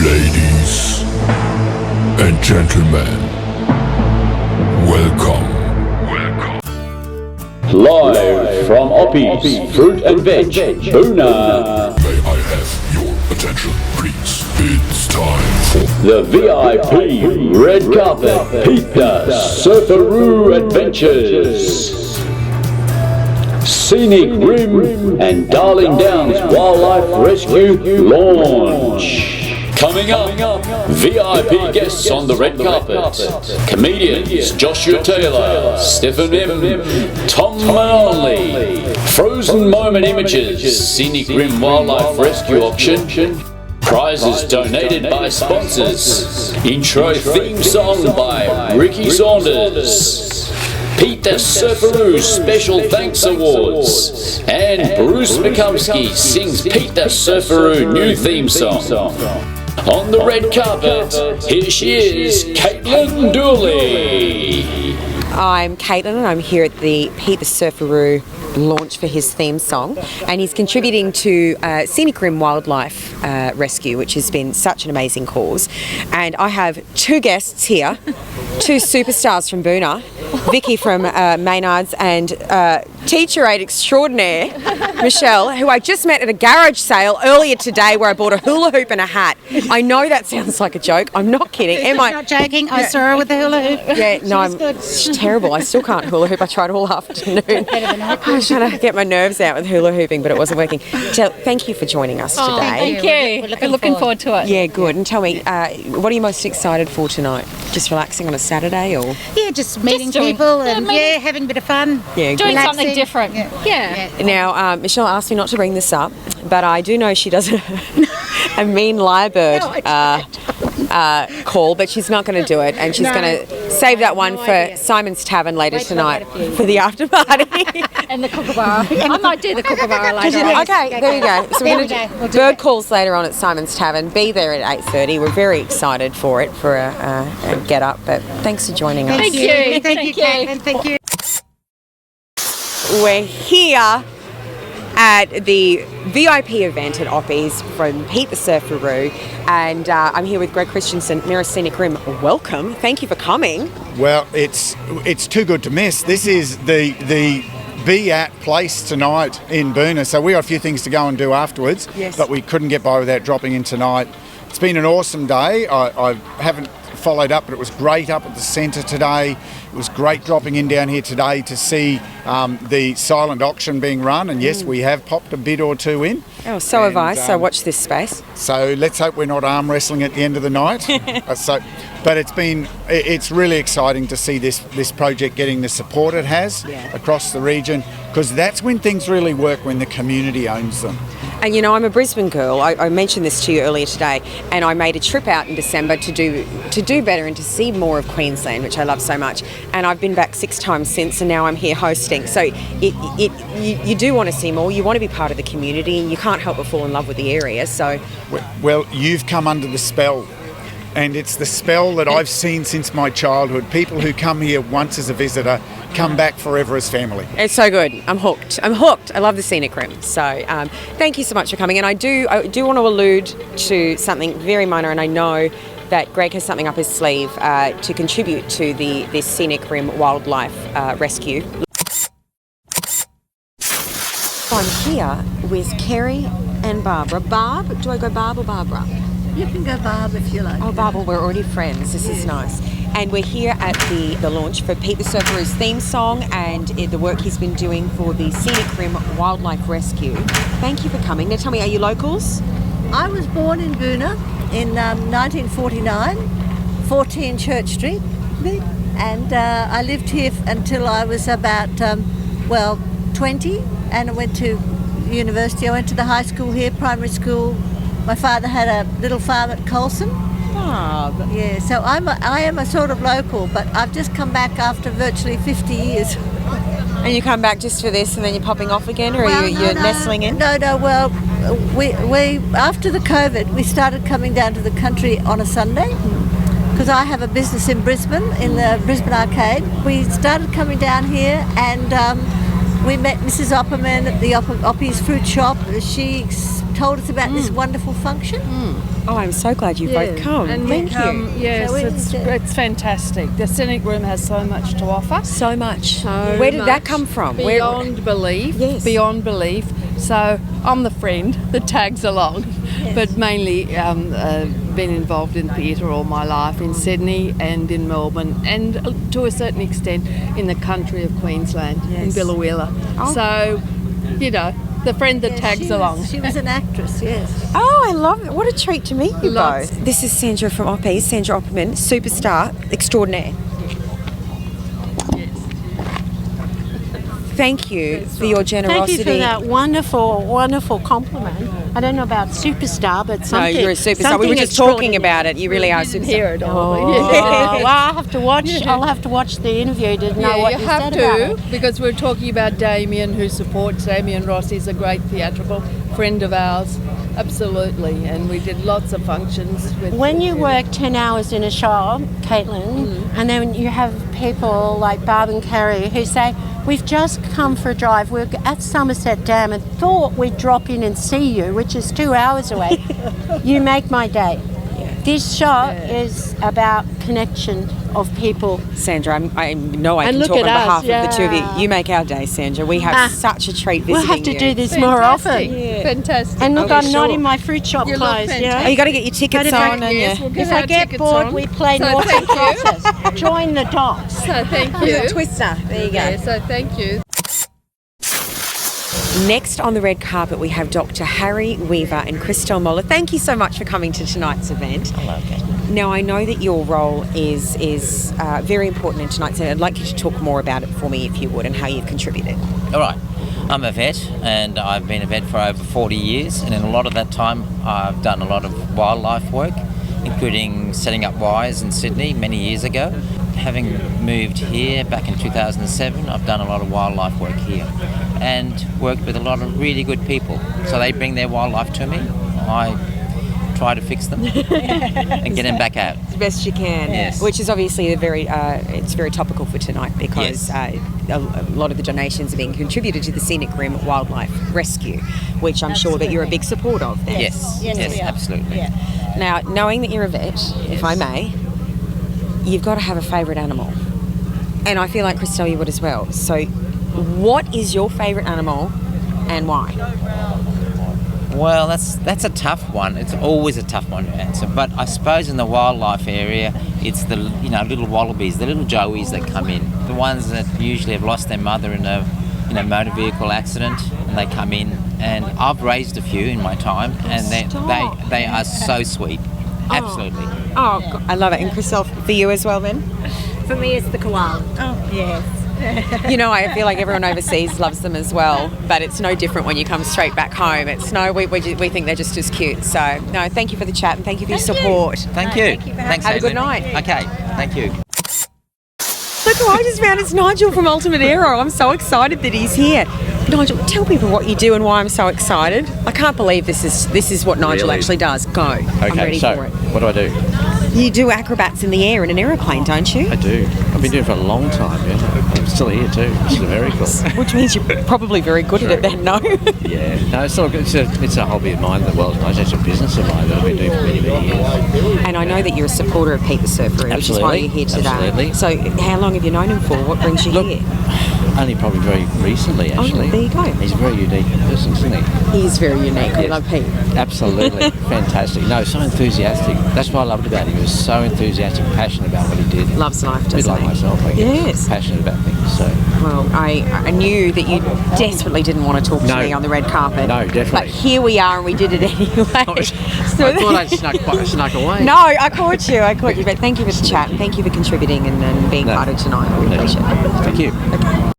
Ladies and gentlemen, welcome. Live from OPPYS Fruit and Veg, Boona. May I have your attention, please? It's time for The VIP Red Carpet Pete The Surfaroo Adventures. Scenic Rim and Darling Downs Wildlife Rescue Launch. Coming up, VIP guests on the red carpet. Comedians Joshua Taylor, Stephen M, Tom Manley. Frozen moment images, Scenic Rim Wildlife Rescue Auction. Prizes donated by sponsors. Intro theme song by Ricky Saunders. Pete The Surfaroo Special Thanks Awards. And Bruce Mikulski sings Pete The Surfaroo new theme song. On the red carpet, here she is, Caitlin Dooley. I'm Caitlin and I'm here at the Pete The Surfaroo launch for his theme song, and he's contributing to Scenic Rim Wildlife Rescue, which has been such an amazing cause. And I have two guests here, two superstars from Boona, Vicky from Maynards and teacher aide extraordinaire, Michelle, who I just met at a garage sale earlier today where I bought a hula hoop and a hat. I know that sounds like a joke. I'm not kidding. Am I? Not joking. I saw her with the hula hoop. Yeah, no, it's terrible. I still can't hula hoop. I tried all afternoon. I was trying to get my nerves out with hula hooping, but it wasn't working. So, thank you for joining us today. Thank you. We're looking forward to it. Yeah, good. And tell me, what are you most excited for tonight? Just relaxing on a Saturday, or? Yeah, just meeting people and having a bit of fun. Yeah, Doing good. something different. Yeah. Now, Michelle asked me not to bring this up, but I do know she does a mean lyrebird call, but she's not going to do it, and she's going to save that one for Simon's Tavern later tonight for the after party. And the kookaburra. I might do the kookaburra later on. Okay, there you go. So we're going to do bird calls later on at Simon's Tavern. Be there at 8:30. We're very excited for it, for a get up. But thanks for joining us. Thank you. Thank you, Caitlin. Thank you. We're here at the VIP event at OPPYS from Pete The Surfaroo, and I'm here with Greg Christensen, Mayor of Scenic Rim. Welcome. Thank you for coming. Well, it's too good to miss. This is the be at place tonight in Boona, so we got a few things to go and do afterwards. Yes. But we couldn't get by without dropping in tonight. It's been an awesome day. I haven't followed up, but it was great up at the centre today. It was great dropping in down here today to see the silent auction being run, and yes, we have popped a bid or two in. Oh, so have I, so watch this space. So let's hope we're not arm wrestling at the end of the night. But it's really exciting to see this project getting the support it has across the region, because that's when things really work, when the community owns them. And you know, I'm a Brisbane girl. I mentioned this to you earlier today, and I made a trip out in December to do better and to see more of Queensland, which I love so much. And I've been back 6 times since, and now I'm here hosting. So you do want to see more. You want to be part of the community, and you can't help but fall in love with the area. So, well, you've come under the spell. And it's the spell that I've seen since my childhood. People who come here once as a visitor come back forever as family. It's so good. I'm hooked. I love the Scenic Rim. So thank you so much for coming. And I do want to allude to something very minor, and I know that Greg has something up his sleeve to contribute to the Scenic Rim Wildlife Rescue. So I'm here with Kerry and Barbara. Barb? Do I go Barb or Barbara? You can go Barb if you like. Oh, Barb, well, we're already friends. This is nice. And we're here at the launch for Pete The Surfaroo's theme song and the work he's been doing for the Scenic Rim Wildlife Rescue. Thank you for coming. Now tell me, are you locals? I was born in Boona in 1949, 14 Church Street, and I lived here until I was about 20, and I went to university. I went to the high school here, primary school. My father had a little farm at Colson. Oh, yeah. So I am a sort of local, but I've just come back after virtually 50 years. And you come back just for this, and then you're popping off again, or are you nestling in? No. Well, we after the COVID, we started coming down to the country on a Sunday, because I have a business in Brisbane, in the Brisbane Arcade. We started coming down here, and we met Mrs. Opperman at the OPPYS fruit shop. She told us about this wonderful function, Oh, I'm so glad you've both come. And Thank you. Yes, So it's fantastic. The Scenic Rim has so much to offer. So much. So Where did that much. come from? Beyond belief. Yes. Beyond belief. So I'm the friend that tags along, but mainly been involved in theatre all my life in Sydney and in Melbourne, and to a certain extent in the country of Queensland, in Billawheeler. Oh. So, you know, the friend that tags along. She was an actress, yes. Oh, I love it. What a treat to meet you Lots. both. This is Sandra from OPPYS, Sandra Opperman, superstar extraordinaire. Thank you for your generosity. Thank you for that wonderful, wonderful compliment. I don't know about superstar, but something. No, you're a superstar. We were just talking about it. You really are a superstar. Hear it all. Oh, well, I'll have to watch the interview to know what you you have said to, about it. because we're talking about Damien, who supports Damien Ross. He's a great theatrical friend of ours, absolutely, and we did lots of functions with. When you work 10 hours in a shop, Caitlin, and then you have people like Barb and Carrie who say, we've just come for a drive, we're at Somerset Dam and thought we'd drop in and see you, which is 2 hours away. You make my day. This shop is about connection of people. Sandra, I know I And can look talk on at behalf us, of the two of yeah. you. You make our day, Sandra. We have such a treat visiting We'll have to you. do this more often. Fantastic. And look, Oh, I'm not sure. in my fruit shop You look clothes. fantastic. Oh, you got to get your tickets on. Yes, we'll get If our I get tickets bored, on. we play So North and thank you. Crosses. Join the dots. So thank you. Twister. There you go. Yeah, so thank you. Next on the red carpet, we have Dr. Harry Weaver and Christelle Moller. Thank you so much for coming to tonight's event. Hello, Kate. Now, I know that your role is very important in tonight's event. I'd like you to talk more about it for me, if you would, and how you've contributed. All right. I'm a vet, and I've been a vet for over 40 years, and in a lot of that time I've done a lot of wildlife work, including setting up wires in Sydney many years ago. Having moved here back in 2007, I've done a lot of wildlife work here and worked with a lot of really good people. So they bring their wildlife to me, I try to fix them and get them back out. The best you can. Yes. Which is obviously it's very topical for tonight because a lot of the donations are being contributed to the Scenic Rim Wildlife Rescue, which I'm sure that you're a big support of there. Yes, absolutely. Now, knowing that you're a vet, if I may, you've got to have a favourite animal. And I feel like Christelle, you would as well. So what is your favourite animal and why? Well, that's a tough one. It's always a tough one to answer. But I suppose in the wildlife area, it's the little wallabies, the little joeys that come in, the ones that usually have lost their mother in a motor vehicle accident, and they come in. And I've raised a few in my time, and they are so sweet. Absolutely. Oh, I love it. And Christelle, for you as well, then? For me, it's the koala. Oh, yes. You know, I feel like everyone overseas loves them as well, but it's no different when you come straight back home. We think they're just as cute. So, no, thank you for the chat and thank you for your support. Thank you. Thanks, Have a good Aileen. night. Okay, thank you. Look who I just found. It's Nigel from Ultimate Aero. I'm so excited that he's here. Nigel, tell people what you do and why I'm so excited. I can't believe this is what Nigel actually does. Go. I'm ready for it. What do I do? You do acrobats in the air in an aeroplane, don't you? I do. I've been doing it for a long time, yeah. I'm still here too, which is very cool. Which means you're probably very good at it then, no? Yeah. No, it's a hobby of mine, it's a business of mine that I've been doing for many, many years. And I know that you're a supporter of Pete The Surfaroo, which is why you're here today. Absolutely. So how long have you known him for? What brings you here? Only probably very recently, actually. Oh, there you go. He's a very unique person, isn't he? He is very unique. I love Pete. Absolutely. Fantastic. No, so enthusiastic. That's what I loved about him. He was so enthusiastic, passionate about what he did. Loves life, doesn't he? A bit like he? myself, I guess. Yes. Passionate about things, so. Well, I knew that you desperately didn't want to talk to me on the red carpet. No, definitely. But here we are and we did it anyway. I thought I snuck away. No, I caught you. But thank you for the chat and thank you for contributing and being part of tonight. I really appreciate it. Thank you. Okay.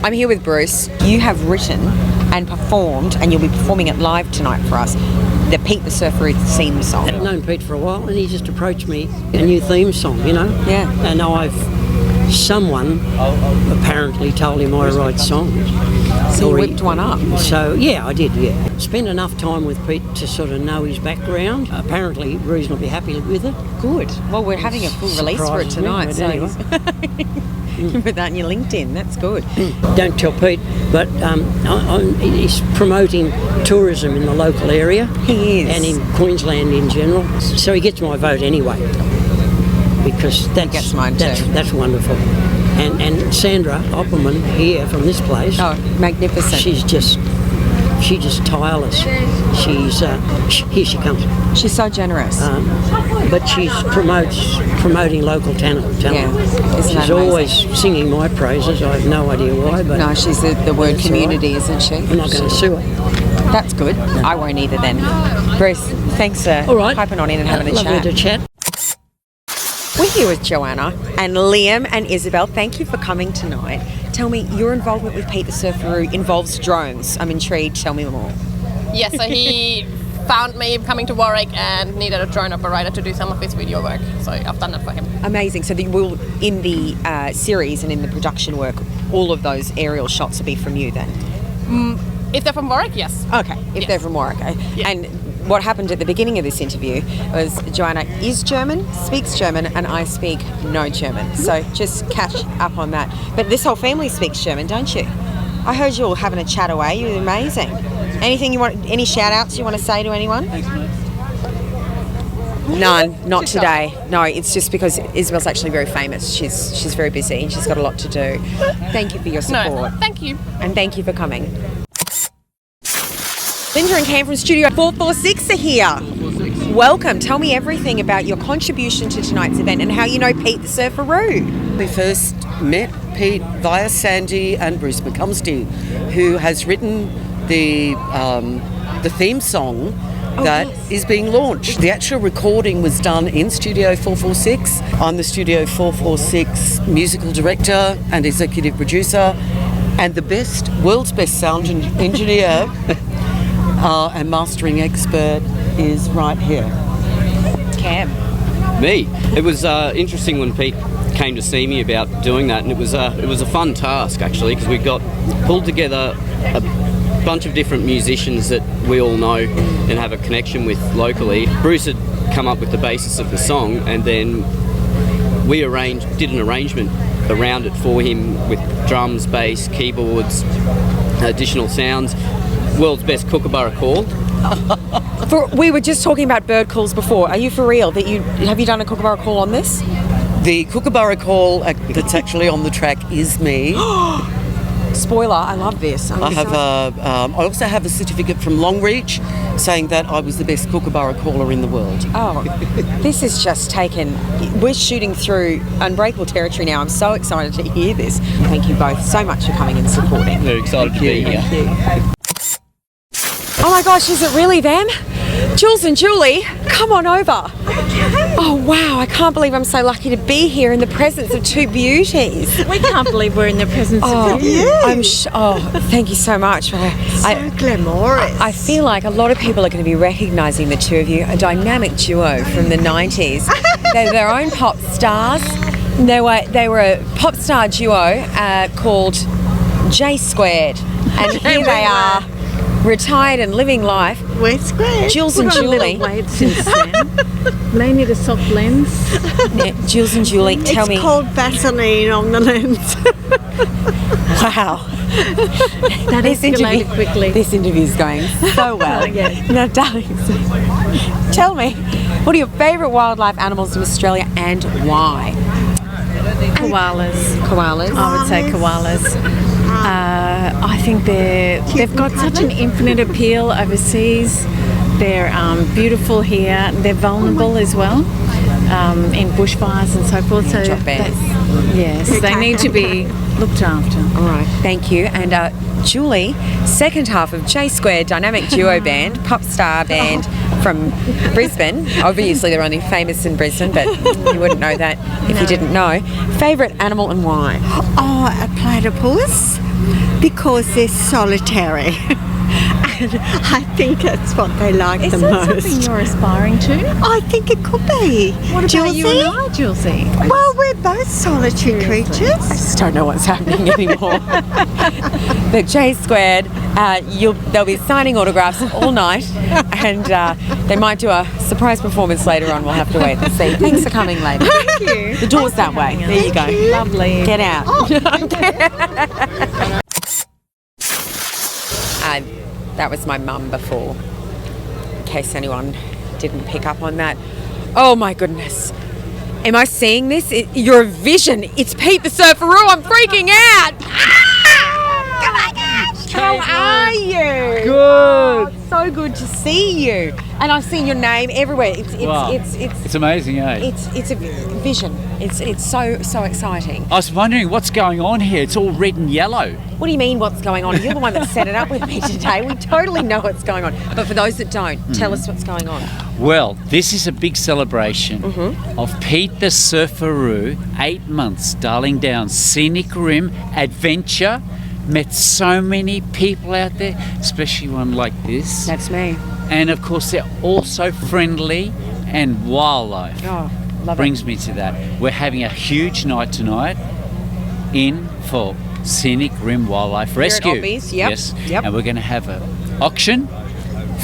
I'm here with Bruce. You have written and performed, and you'll be performing it live tonight for us, the Pete The Surfaroo theme song. I've known Pete for a while, and he just approached me, a new theme song, Yeah. And someone apparently told him I write songs. So you whipped one up? So, yeah, I did, yeah. Spent enough time with Pete to sort of know his background. Apparently reasonably happy with it. Good. Well, we're having a full release for it tonight. But So anyway. You put that in your LinkedIn. That's good. Don't tell Pete, but he's promoting tourism in the local area. He is. And in Queensland in general. So he gets my vote anyway. Because gets mine too. That's wonderful. And Sandra Opperman here from this place. Oh, magnificent. She's just tireless. She's here she comes. She's so generous. But she's promoting local talent. Yeah, She's always singing my praises. I have no idea why, but no, she's the word community, isn't she? I'm not going to sue her. That's good. I won't either then. Bruce, thanks for piping on in and having a chat. Lovely to chat. We're here with Joanna and Liam and Isabel. Thank you for coming tonight. Tell me, your involvement with Pete The Surfaroo involves drones. I'm intrigued. Tell me more. Yes, so he found me coming to Warwick and needed a drone operator to do some of his video work. So I've done that for him. Amazing. So in the series and in the production work, all of those aerial shots will be from you then? If they're from Warwick, yes. Okay, if they're from Warwick. Yeah. And what happened at the beginning of this interview was Joanna is German, speaks German, and I speak no German. So just catch up on that. But this whole family speaks German, don't you? I heard you all having a chat away. You're amazing. Anything you want? Any shout outs you want to say to anyone? None, not today. No, it's just because Isabel's actually very famous. She's very busy and she's got a lot to do. Thank you for your support. No, thank you. And thank you for coming. Linda and Cam from Studio 446 are here. Welcome. Tell me everything about your contribution to tonight's event and how you know Pete The Surfaroo. We first met Pete via Sandy and Bruce McCumsty, who has written the theme song that is being launched. The actual recording was done in Studio 446. I'm the Studio 446 musical director and executive producer, and the world's best sound engineer and mastering expert is right here. Cam. Me. It was interesting when Pete came to see me about doing that, and it was a fun task actually, because we got pulled together a bunch of different musicians that we all know and have a connection with locally. Bruce had come up with the basis of the song, and then we did an arrangement around it for him with drums, bass, keyboards, additional sounds. World's best kookaburra call. We were just talking about bird calls before. Are you for real? Have you done a kookaburra call on this? The kookaburra call that's actually on the track is me. Spoiler, I love this. I also have a certificate from Longreach saying that I was the best kookaburra caller in the world. Oh, this is just taken. We're shooting through unbreakable territory now. I'm so excited to hear this. Thank you both so much for coming and supporting. Very excited to be here. Thank you. Oh my gosh, is it really them? Jules and Julie, come on over. Oh wow, I can't believe I'm so lucky to be here in the presence of two beauties. We can't believe we're in the presence of you. Thank you so much. So glamorous. I feel like a lot of people are going to be recognising the two of you, a dynamic duo from the 90s. They're their own pop stars. They were a pop star duo called J Squared, and here they are. Retired and living life. We're square. Jules and Julie. Weight since then. They need a soft lens. Yeah, Jules and Julie, tell me. It's called Vaseline on the lens. Wow. That escalated quickly. This interview's going so well. Now, darlings, tell me, what are your favourite wildlife animals in Australia and why? Koalas. Koalas? I would say koalas. I think they've got such an infinite appeal overseas. They're beautiful here. They're vulnerable as well in bushfires and so forth. So they need to be looked after. All right, thank you. And Julie, second half of J Square Dynamic Duo Band, pop star band from Brisbane. Obviously, they're only famous in Brisbane, but you wouldn't know that if you didn't know. Favourite animal and why? Oh, a platypus, because they're solitary. I think that's what they like Is the that most. something you're aspiring to? I think it could be. What about you and I, Julesy? Well, we're both solitary creatures. I just don't know what's happening anymore. The J Squared, they'll be signing autographs all night, and they might do a surprise performance later on. We'll have to wait and see. Thanks for coming, lady. Thank you. The door's that way. There you go. Lovely. Get out. That was my mum before, in case anyone didn't pick up on that. Oh my goodness. Am I seeing this? You're a vision. It's Pete the Surfaroo. I'm freaking out. Oh my gosh. How are you? Good. Oh, it's so good to see you. And I've seen your name everywhere. It's amazing, eh? It's a vision. It's so exciting. I was wondering what's going on here. It's all red and yellow. What do you mean what's going on? You're the one that set it up with me today. We totally know what's going on. But for those that don't, tell us what's going on. Well, this is a big celebration of Pete the Surfaroo, 8 months, Darling Downs, Scenic Rim, adventure. Met so many people out there, especially one like this. That's me. And of course, they're all so friendly and wildlife. Oh, love Brings me to that. We're having a huge night tonight in for Scenic Rim Wildlife Rescue. Here at OPPYS, yep. Yes. Yep. And we're going to have an auction,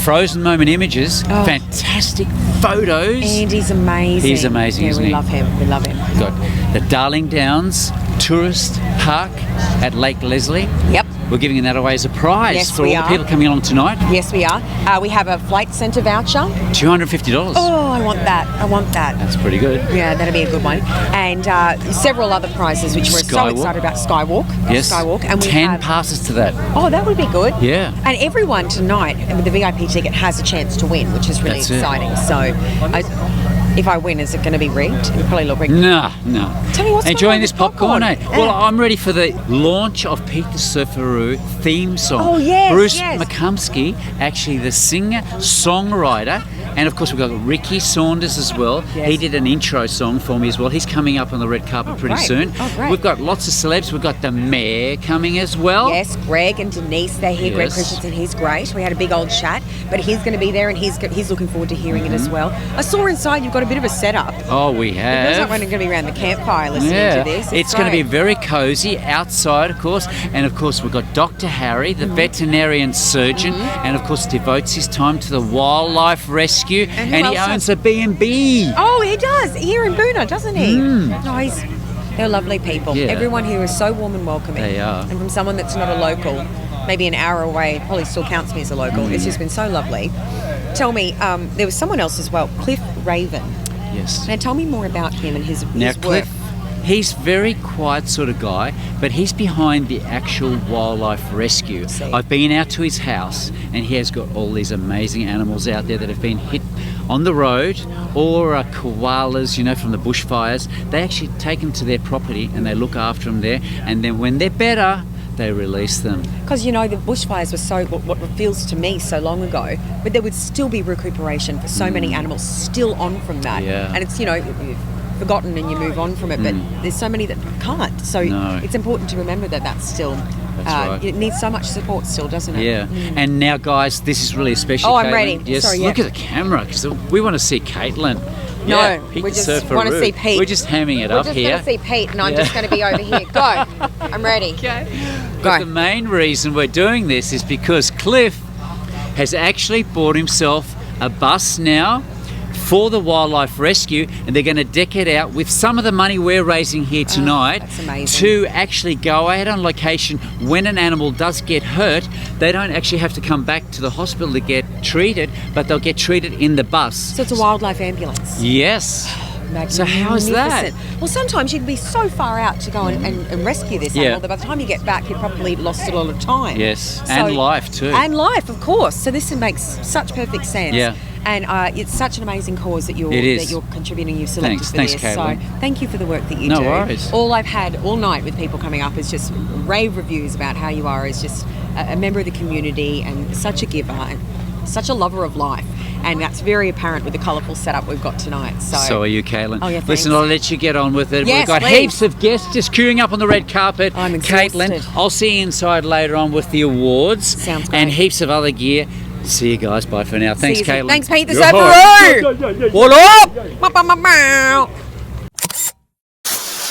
frozen moment images, fantastic photos. Andy's amazing. He's amazing, yeah, isn't we he? love him. We love him. We've got the Darling Downs Tourist Park at Lake Leslie. Yep. We're giving that away as a prize Yes, for we all the are. people coming along tonight. Yes, we are. We have a flight centre voucher. $250. Oh, I want that. I want that. That's pretty good. Yeah, that'll be a good one. And several other prizes, which we're so Skywalk. excited about. Skywalk. Yes. Skywalk. And we 10 have, passes to that. Oh, that would be good. Yeah. And everyone tonight with the VIP ticket has a chance to win, which is really That's it. exciting. So, if I win, is it going to be rigged? It'll probably look rigged. No. Tell me what's going Enjoying on this with popcorn, eh? Yeah. Well, I'm ready for the launch of Pete the Surfaroo theme song. Oh, yes, Bruce yes. McCumsky, actually the singer, songwriter, and of course we've got Ricky Saunders as well. Yes. He did an intro song for me as well. He's coming up on the red carpet pretty great. soon. Oh, great. We've got lots of celebs. We've got the mayor coming as well. Yes, Greg and Denise, they're here. Greg Yes. Christensen, he's great. We had a big old chat, but he's going to be there and he's looking forward to hearing it as well. I saw inside you've got a bit of a setup. Oh, we It feels have. like we're going to be around the campfire listening to this. It's going to be great. very cosy outside, of course. And of course, we've got Dr. Harry, the veterinarian surgeon, and of course, devotes his time to the wildlife rescue. And who And he else owns does? a B&B. Oh, he does. Here in Boona, doesn't he? No, they're lovely people. Yeah. Everyone here is so warm and welcoming. They are. And from someone that's not a local, maybe an hour away, probably still counts me as a local. It's just been so lovely. Tell me, there was someone else as well, Cliff Raven. Yes. Now tell me more about him and his Now, work. Cliff, he's very quiet sort of guy, but he's behind the actual wildlife rescue. I've been out to his house, and he has got all these amazing animals out there that have been hit on the road, or koalas, you know, from the bushfires. They actually take them to their property and they look after them there, and then when they're better, they release them. Because, you know, the bushfires were so, what feels to me so long ago, but there would still be recuperation for so many animals still on from that. Yeah. And it's, you know, you've forgotten and you move on from it, but there's so many that can't. So No. it's important to remember that that's still, right. it needs so much support still, doesn't it? Yeah, and now, guys, this is really special. Oh, I'm Caitlin. ready. Yes, Sorry, look yeah. at the camera because we want to see Caitlin. No, Yeah, Pete we the just Surfaroo. want to see Pete. We're just hamming it We're up just here. going to see Pete, and I'm Yeah. just going to be over here. Go. I'm ready. Okay. But the main reason we're doing this is because Cliff has actually bought himself a bus now for the wildlife rescue, and they're going to deck it out with some of the money we're raising here tonight that's amazing. to actually go out on location when an animal does get hurt. They don't actually have to come back to the hospital to get treated, but they'll get treated in the bus. So it's a wildlife ambulance. Yes. So how is that? Magnificent. Well, sometimes you can be so far out to go and rescue this Yeah. animal that by the time you get back, you've probably lost a lot of time. Yes, and life too. And life, of course. So this makes such perfect sense. Yeah. And it's such an amazing cause that you're It is. contributing. You've selected for Thanks, this. Caitlin. So thank you for the work that you No do. worries. All I've had all night with people coming up is just rave reviews about how you are as just a member of the community and such a giver and such a lover of life. and that's very apparent with the colourful setup we've got tonight. So are you, Caitlin. Oh, yeah, thanks. Listen, I'll let you get on with it. Yes, We've got please. heaps of guests just queuing up on the red carpet. I'm exhausted. Caitlin, I'll see you inside later on with the awards. Sounds great. And heaps of other gear. See you guys. Bye for now. Thanks, See you soon. Caitlin. Thanks, Pete The Yeah. Surfaroo. What up?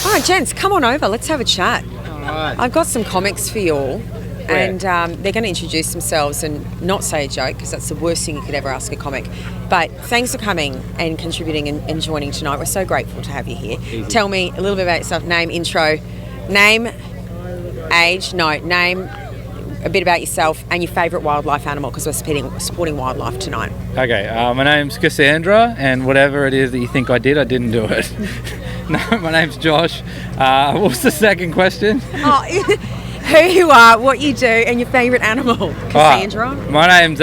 All right, gents, come on over. Let's have a chat. right. I've got some comics for you all. Great. And they're going to introduce themselves and not say a joke, because that's the worst thing you could ever ask a comic. But thanks for coming and contributing and joining tonight. We're so grateful to have you here. Easy. Tell me a little bit about yourself. Name, intro, name, age, name, a bit about yourself and your favourite wildlife animal, because we're supporting wildlife tonight. Okay, my name's Cassandra, and whatever it is that you think I didn't do it. No, my name's Josh. What's the second question? Who you are, what you do, and your favourite animal, Cassandra. My name's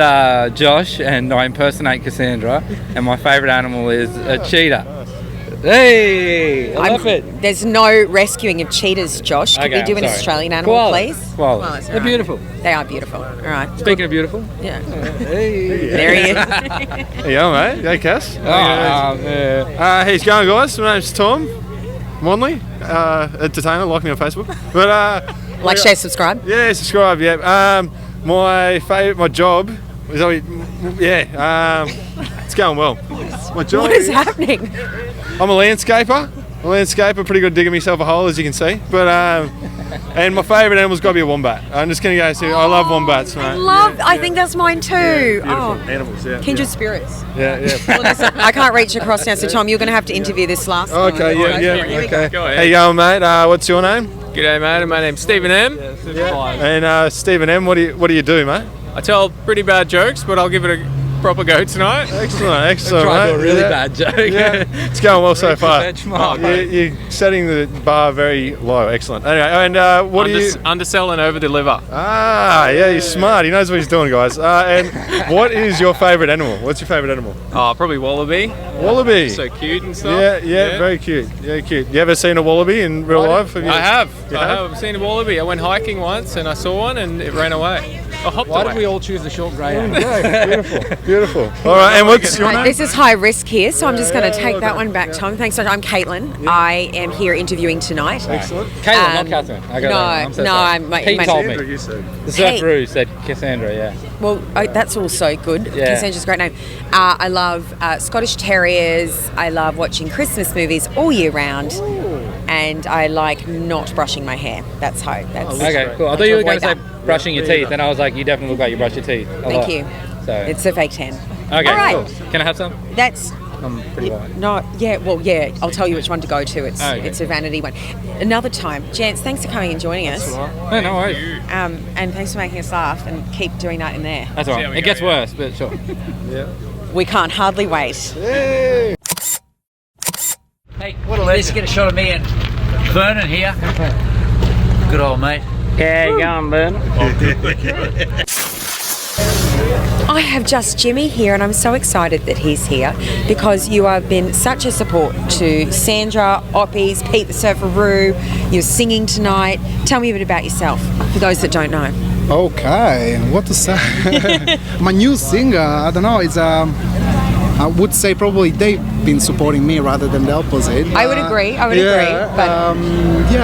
Josh, and I impersonate Cassandra, and my favourite animal is a cheetah. Hey, I love it. There's no rescuing of cheetahs, Josh. Could Okay, we do I'm an sorry. Australian animal, Koalas. please? Koalas. They're all right. beautiful. They are beautiful. All right. Speaking of beautiful. Yeah. Hey. There he is. Hey, yo, mate. Hey, Cass. How's it going, guys? My name's Tom Monley, entertainer. Like me on Facebook. But Like, share, subscribe. Yeah, subscribe. Yeah. My job is it's going well. My job. What is happening? I'm a landscaper. Pretty good at digging myself a hole, as you can see. But and my favourite animal's got to be a wombat. I'm just gonna go see. I love wombats, mate. I think that's mine too. Beautiful animals. Yeah. Kindred spirits. Yeah. Well, listen, I can't reach across now, so Tom, you're going to have to interview this last one. Okay. Yeah. Here we go. Okay. How you going, mate? What's your name? G'day, mate. My name's Stephen M. And Stephen M. What do you do, mate? I tell pretty bad jokes, but I'll give it a proper go tonight. Excellent. Try to do mate. a really bad joke. Yeah. It's going well so far. Benchmark. You're setting the bar very low. Excellent. Anyway, and what do you... Undersell and over-deliver. Yeah, he's smart. He knows what he's doing, guys. And what is your favourite animal? What's your favourite animal? Oh, probably wallaby. Wallaby. So cute and stuff. Yeah, very cute. Yeah, cute. You ever seen a wallaby in real life? I have. I've seen a wallaby. I went hiking once and I saw one and it ran away. I hopped Why away. did we all choose the short grey animal? Beautiful. All right, and what's your name? This is high risk here, so I'm just going to take that one back, Tom. Thanks so much. I'm Caitlin. I am here interviewing tonight. Excellent. Caitlin, not Catherine. I got that. I'm so sorry. Pete told me. The Surfaroo said Cassandra, yeah. Well, that's also good. Yeah. Cassandra's a great name. I love Scottish Terriers. I love watching Christmas movies all year round. And I like not brushing my hair. That's how. Okay, cool. I thought you were going to say brushing your teeth, and I was like, you definitely look like you brush your teeth. Thank you. So. It's a fake tan. Okay, all right. cool. Can I have some? That's... I'm pretty white. No, yeah. I'll tell you which one to go to. It's a vanity one. Another time, gents. Thanks for coming and joining us. Yeah, no worries. And thanks for making us laugh and keep doing that in there. That's all right. It gets worse, but sure. Yeah. We can't hardly wait. Hey, let's get a shot of me and Vernon here. Good old mate. Yeah, you going, Vernon? I have just Jimmy here, and I'm so excited that he's here because you have been such a support to Sandra, OPPYS, Pete The Surfaroo. You're singing tonight. Tell me a bit about yourself, for those that don't know. Okay, what to say? My new singer, I don't know, it's I would say probably they've been supporting me rather than the opposite. I would agree. But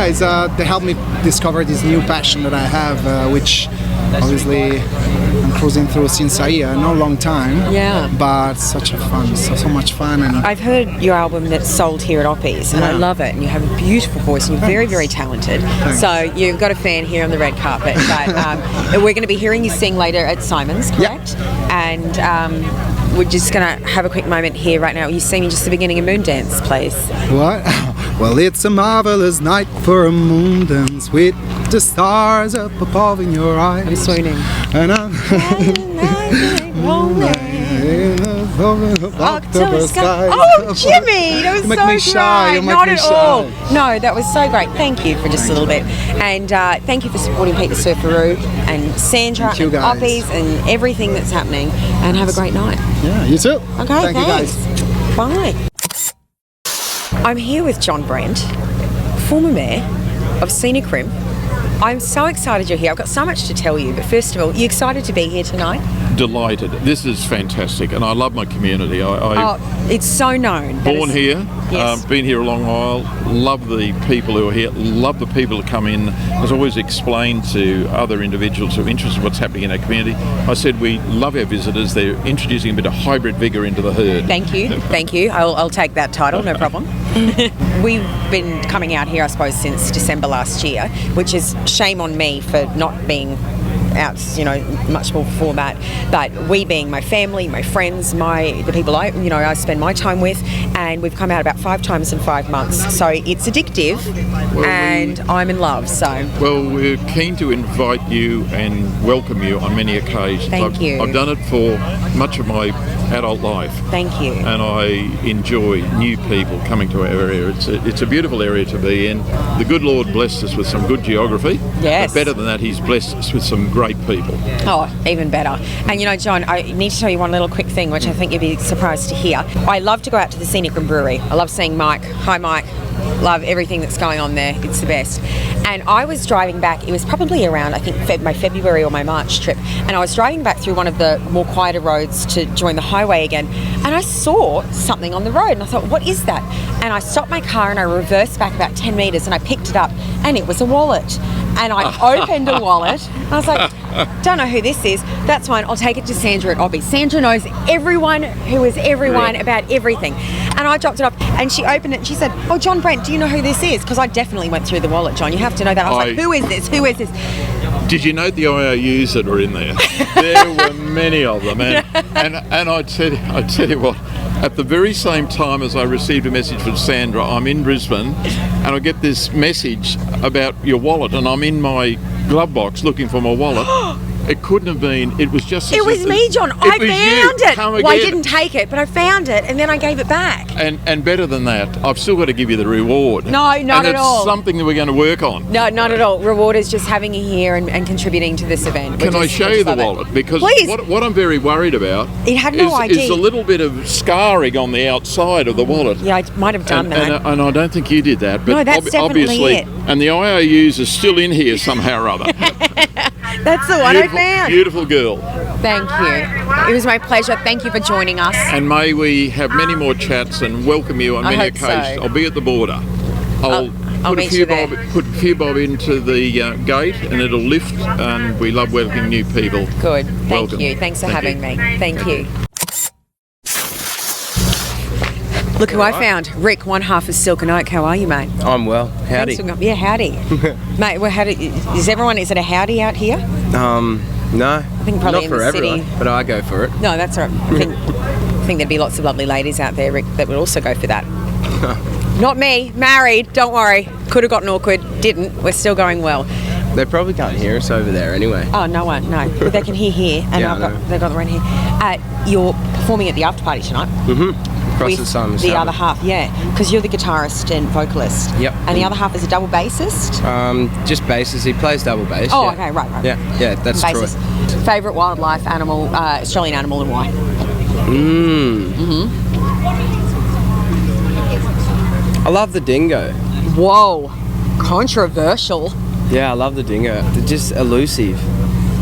it's they helped me discover this new passion that I have, which obviously I'm cruising through since a year, no long time. Yeah. But such a fun, so much fun. And I've heard your album that's sold here at OPPYS, and I love it. And you have a beautiful voice, and you're very, very talented. Thanks. So you've got a fan here on the red carpet. But we're going to be hearing you sing later at Simon's, correct? Yep. And we're just going to have a quick moment here right now. You singing just the beginning of Moondance, please. What? Well, it's a marvelous night for a moon dance with the stars up above in your eyes. I'm swooning. And I'm Oh, Jimmy, that was You make so me great. shy, you make Not me at shy. all. No, that was so great. Thank you for just a little bit. And thank you for supporting Pete The Surfaroo and Sandra Thank you, and guys. OPPYS and everything that's happening. And have a great night. Yeah, you too. Okay, Thank you, thanks. guys. Bye. I'm here with John Brent, former mayor of Scenic Rim. I'm so excited you're here. I've got so much to tell you, but first of all, you excited to be here tonight? delighted. This is fantastic, and I love my community. It's so known. Born here, Yes. been here a long while, love the people who are here, love the people who come in. As I always explain to other individuals who are interested in what's happening in our community, I said we love our visitors. They're introducing a bit of hybrid vigour into the herd. Thank you, thank you. I'll take that title, no problem. We've been coming out here, I suppose, since December last year, which is shame on me for not being out, much more before that. But we being my family, my friends, the people I spend my time with, and we've come out about 5 times in 5 months. So it's addictive, and I'm in love. So well, we're keen to invite you and welcome you on many occasions. Thank you. I've done it for much of my adult life. Thank you. And I enjoy new people coming to our area. It's a beautiful area to be in. The good Lord blessed us with some good geography. Yes. But better than that, He's blessed us with some great people. Oh, even better. And John, I need to tell you one little quick thing, which I think you'd be surprised to hear. I love to go out to the Scenic Rim Brewery. I love seeing Mike. Hi, Mike. Love everything that's going on there. It's the best. And I was driving back, it was probably around, I think, my February or my March trip, and I was driving back through one of the more quieter roads to join the highway again, and I saw something on the road, and I thought, what is that? And I stopped my car and I reversed back about 10 metres and I picked it up, and it was a wallet. And I opened a wallet, and I was like, don't know who this is. That's fine, I'll take it to Sandra at OPPYS. Sandra knows everyone who is everyone about everything. And I dropped it off, and she opened it, and she said, oh, John Brent, do you know who this is? Because I definitely went through the wallet, John. You have to know that. I was like, who is this? Who is this? Did you note the IOUs that were in there? There were many of them. And I tell you what, at the very same time as I received a message from Sandra, I'm in Brisbane, and I get this message about your wallet, and I'm in my glove box looking for my wallet. It couldn't have been. It was just. It was me, John. I found it. Come well, I again. didn't take it, but I found it, and then I gave it back. And better than that, I've still got to give you the reward. No, not at all. And that's something that we're going to work on. No, not at all. Reward is just having you here and contributing to this event. Can I show you the wallet? Because what I'm very worried about it had no ID. Is a little bit of scarring on the outside of the wallet. Yeah, I might have done that. And I don't think you did that. But no, that's definitely obviously, it. And the IOUs are still in here somehow or other. That's the one I found. Beautiful girl. Thank you. It was my pleasure. Thank you for joining us. And may we have many more chats and welcome you on many occasions. So. I'll be at the border. I'll put a few bob into the gate, and it'll lift, and we love welcoming new people. Good. Thank Welcome. you. Thanks for having me. Thank you. Look who I found. Rick, one half of Silk and Oak. How are you, mate? I'm well. Howdy. Yeah, howdy. Mate, is it a howdy out here? No. I think probably not in for the everyone, city. but I go for it. No, that's all right. I think there'd be lots of lovely ladies out there, Rick, that would also go for that. Not me. Married. Don't worry. Could have gotten awkward. Didn't. We're still going well. They probably can't hear us over there anyway. Oh, no one. No. But they can hear here. And Yeah, they've got their own here. You're performing at the after party tonight. Mm-hmm. Across the Simon the other half, yeah. Because you're the guitarist and vocalist. Yep. And the other half is a double bassist? Just basses. He plays double bass. Oh, yeah. okay, right. Yeah, that's Troy. Favourite wildlife animal, Australian animal, and why? I love the dingo. Whoa, controversial. Yeah, I love the dingo. They're just elusive.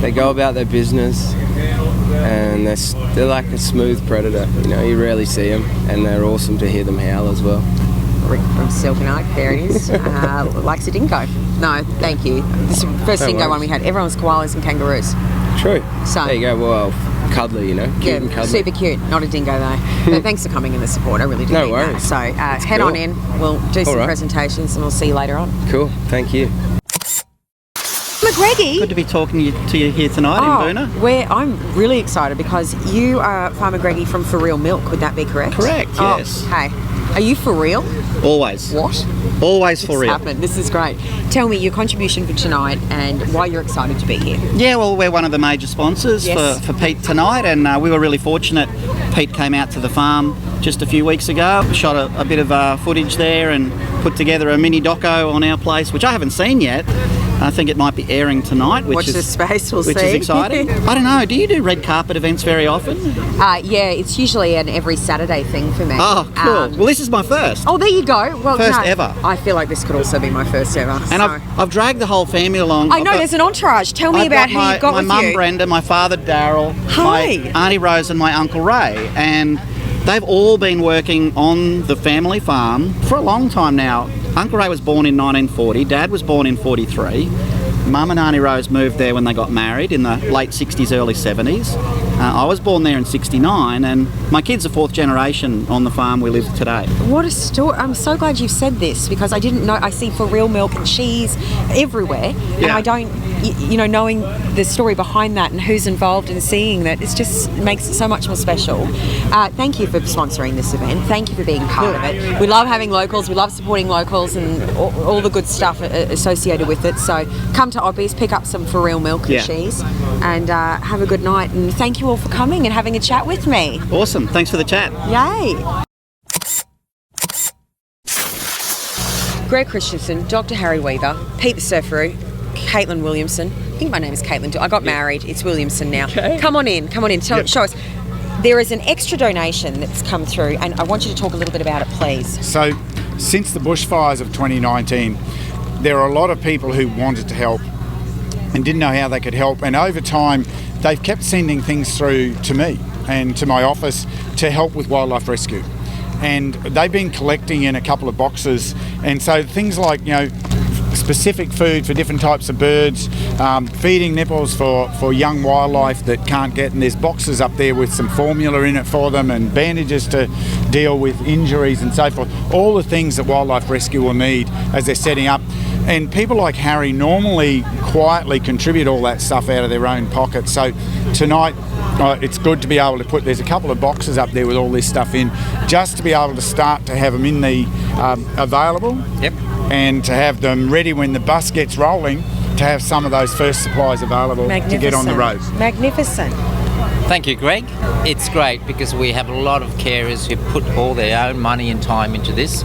They go about their business, and they're like a smooth predator. You rarely see them, and they're awesome to hear them howl as well. Rick from Silk and Oak, there it is. Likes a dingo. No, thank you. This is the first dingo one we had. Everyone's koalas and kangaroos. True. So there you go. Well, cuddly, cute and cuddly. Super cute. Not a dingo though. But thanks for coming in the support. I really do. No worries. So head on in. We'll do some presentations, and we'll see you later on. Cool. Thank you. McGreggy. Good to be talking to you here tonight in Boona. I'm really excited because you are Farmer Greggy from For Real Milk. Would that be correct? Correct, yes. Hey, are you for real? Always. What? Always for real. Happened. This is great. Tell me your contribution for tonight and why you're excited to be here. Yeah, well, we're one of the major sponsors for Pete tonight, and we were really fortunate. Pete came out to the farm just a few weeks ago, shot a bit of footage there and put together a mini doco on our place, which I haven't seen yet. I think it might be airing tonight, which Watch is this space, we'll which see. is exciting. I don't know. Do you do red carpet events very often? Yeah, it's usually an every Saturday thing for me. Oh, cool. Well, this is my first. Oh, there you go. Well, First no, ever. I feel like this could also be my first ever. And so. I've dragged the whole family along. I know, there's an entourage. Tell me about who you've got my with mum you. Brenda, my father Daryl, Hi. my auntie Rose and my uncle Ray. And they've all been working on the family farm for a long time now. Uncle Ray was born in 1940, Dad was born in 43. Mum and Auntie Rose moved there when they got married in the late 60s, early 70s. I was born there in 69, and my kids are fourth generation on the farm we live today. What a story. I'm so glad you've said this, because I didn't know. I see For Real milk and cheese everywhere, and I don't, knowing the story behind that and who's involved and seeing that, it just makes it so much more special. Thank you for sponsoring this event. Thank you for being part of it. We love having locals. We love supporting locals and all the good stuff associated with it. So come to OPPYS, pick up some For Real milk and cheese, and have a good night. And thank you all for coming and having a chat with me. Awesome. Thanks for the chat. Yay. Greg Christensen, Dr. Harry Weaver, Pete The Surfaroo, Caitlin Williamson. I think my name is Caitlin. I got married. It's Williamson now. Okay. Come on in. Show us. There is an extra donation that's come through, and I want you to talk a little bit about it, please. So, since the bushfires of 2019, there are a lot of people who wanted to help and didn't know how they could help, and over time they've kept sending things through to me and to my office to help with wildlife rescue, and they've been collecting in a couple of boxes, and so things like specific food for different types of birds, feeding nipples for young wildlife that can't get, and there's boxes up there with some formula in it for them, and bandages to deal with injuries and so forth, all the things that wildlife rescue will need as they're setting up. And people like Harry normally quietly contribute all that stuff out of their own pocket. So tonight it's good to be able to there's a couple of boxes up there with all this stuff in, just to be able to start to have them in the available. Yep. And to have them ready when the bus gets rolling, to have some of those first supplies available to get on the road. Magnificent. Thank you, Greg. It's great because we have a lot of carers who put all their own money and time into this,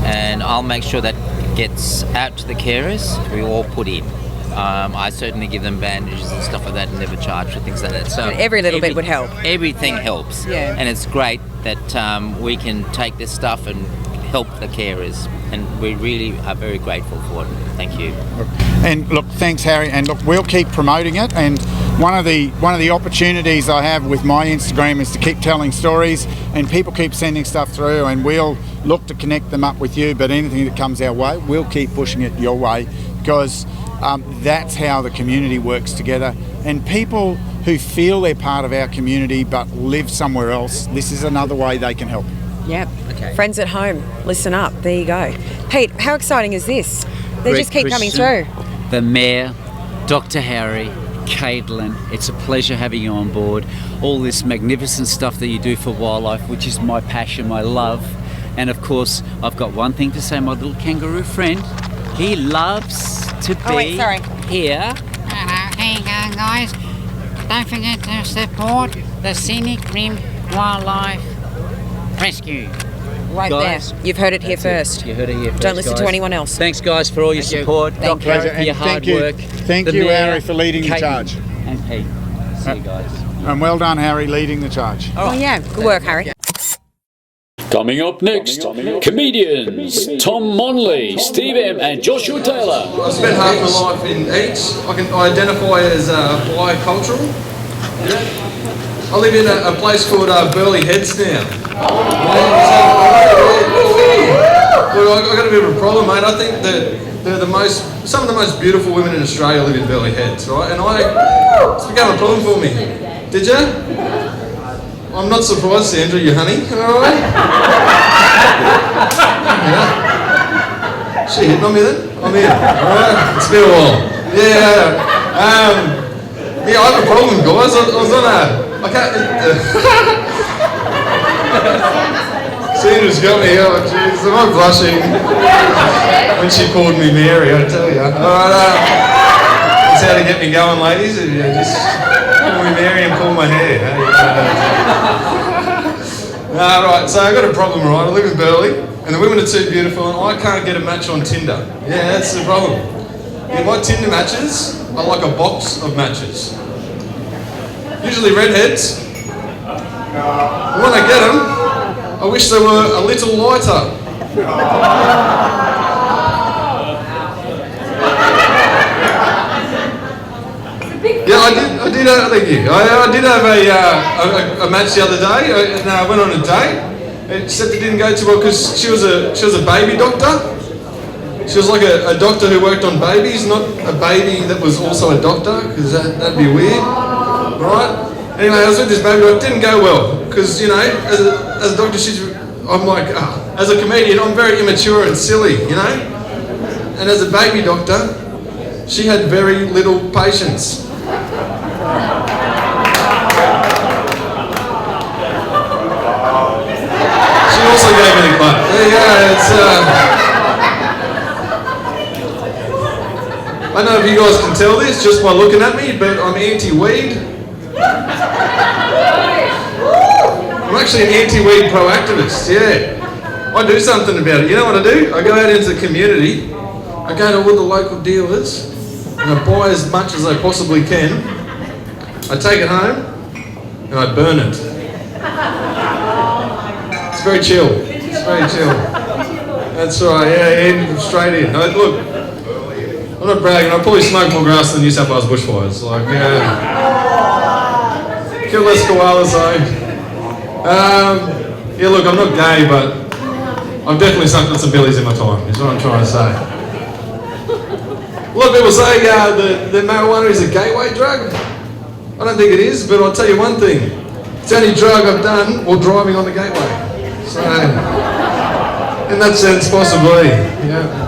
and I'll make sure that gets out to the carers. We all put in. I certainly give them bandages and stuff like that and never charge for things like that. So every little bit would help. Everything helps. Yeah. And it's great that we can take this stuff and help the carers, and we really are very grateful for it. Thank you. And look, thanks Harry, and look, we'll keep promoting it, and one of the opportunities I have with my Instagram is to keep telling stories, and people keep sending stuff through, and we'll look to connect them up with you, but anything that comes our way, we'll keep pushing it your way, because that's how the community works together. And people who feel they're part of our community but live somewhere else, this is another way they can help. Yep. Okay. Friends at home, listen up. There you go. Pete, how exciting is this? They just keep coming through. The Mayor, Dr. Harry, Caitlin, it's a pleasure having you on board. All this magnificent stuff that you do for wildlife, which is my passion, my love. And of course, I've got one thing to say, my little kangaroo friend, he loves to be here. Hey guys, don't forget to support the Scenic Rim Wildlife Rescue. Right guys, there. You've heard it here first. You heard it here first. Don't listen guys. to anyone else. Thanks, guys, for all your support. Thank Dr. you. for your hard work. Thank you, Harry, for leading the charge. And Pete. See you guys. And well done, Harry, leading the charge. Oh yeah, good work, Harry. Coming up next, comedians Tom Monley, Steve M and Joshua Taylor. I spent half my life in each. I identify as bicultural. Yeah. I live in a place called Burleigh Heads now. I've got a bit of a problem, mate. I think that some of the most beautiful women in Australia live in Burleigh Heads, right? And it's become a problem for me. Did you? I'm not surprised, Sandra, you honey. All right? Yeah. She hitting on me then? I'm in. All right? It's been a while. Yeah. I have a problem, guys. I was on I can't... Sandra's got me. Oh, jeez. Am I blushing? When she called me Mary, I tell you. All right. That's how to get me going, ladies. Just call me Mary and pull my hair. Right, so I've got a problem, right? I live in Burleigh, and the women are too beautiful, and I can't get a match on Tinder. Yeah, that's the problem. my Tinder matches are like a box of matches. Usually redheads. And when I get them, I wish they were a little lighter. Yeah, I did. Thank you. I did have a match the other day, and I went on a date. Except it didn't go too well because she was a baby doctor. She was like a doctor who worked on babies, not a baby that was also a doctor, because that'd be weird, right? Anyway, I was with this baby doctor. It didn't go well because, you know, as a doctor, I'm like, as a comedian, I'm very immature and silly, you know. And as a baby doctor, she had very little patience. She also gave me the clap. There you go. I don't know if you guys can tell this just by looking at me, but I'm anti-weed. I'm actually an anti-weed pro-activist, yeah. I do something about it. You know what I do? I go out into the community, I go to all the local dealers, and I buy as much as I possibly can. I take it home, and I burn it. It's very chill. It's very chill. That's right, yeah, straight in. Look, I'm not bragging, I probably smoke more grass than New South Wales bushfires. Like, kill less koalas though. Yeah, look, I'm not gay, but I've definitely sucked on some billies in my time, is what I'm trying to say. A lot of people say that marijuana is a gateway drug. I don't think it is, but I'll tell you one thing. It's the only drug I've done while driving on the gateway. So, in that sense, possibly, yeah.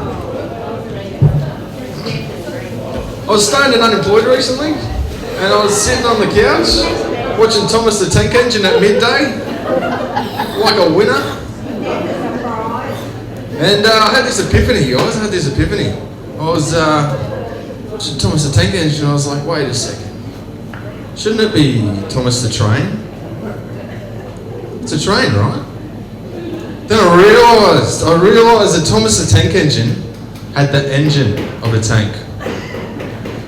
I was stoned and unemployed recently, and I was sitting on the couch watching Thomas the Tank Engine at midday, like a winner. And I had this epiphany, guys. I had this epiphany. I was watching Thomas the Tank Engine, and I was like, wait a second. Shouldn't it be Thomas the Train? It's a train, right? Then I realised that Thomas the Tank Engine had the engine of a tank,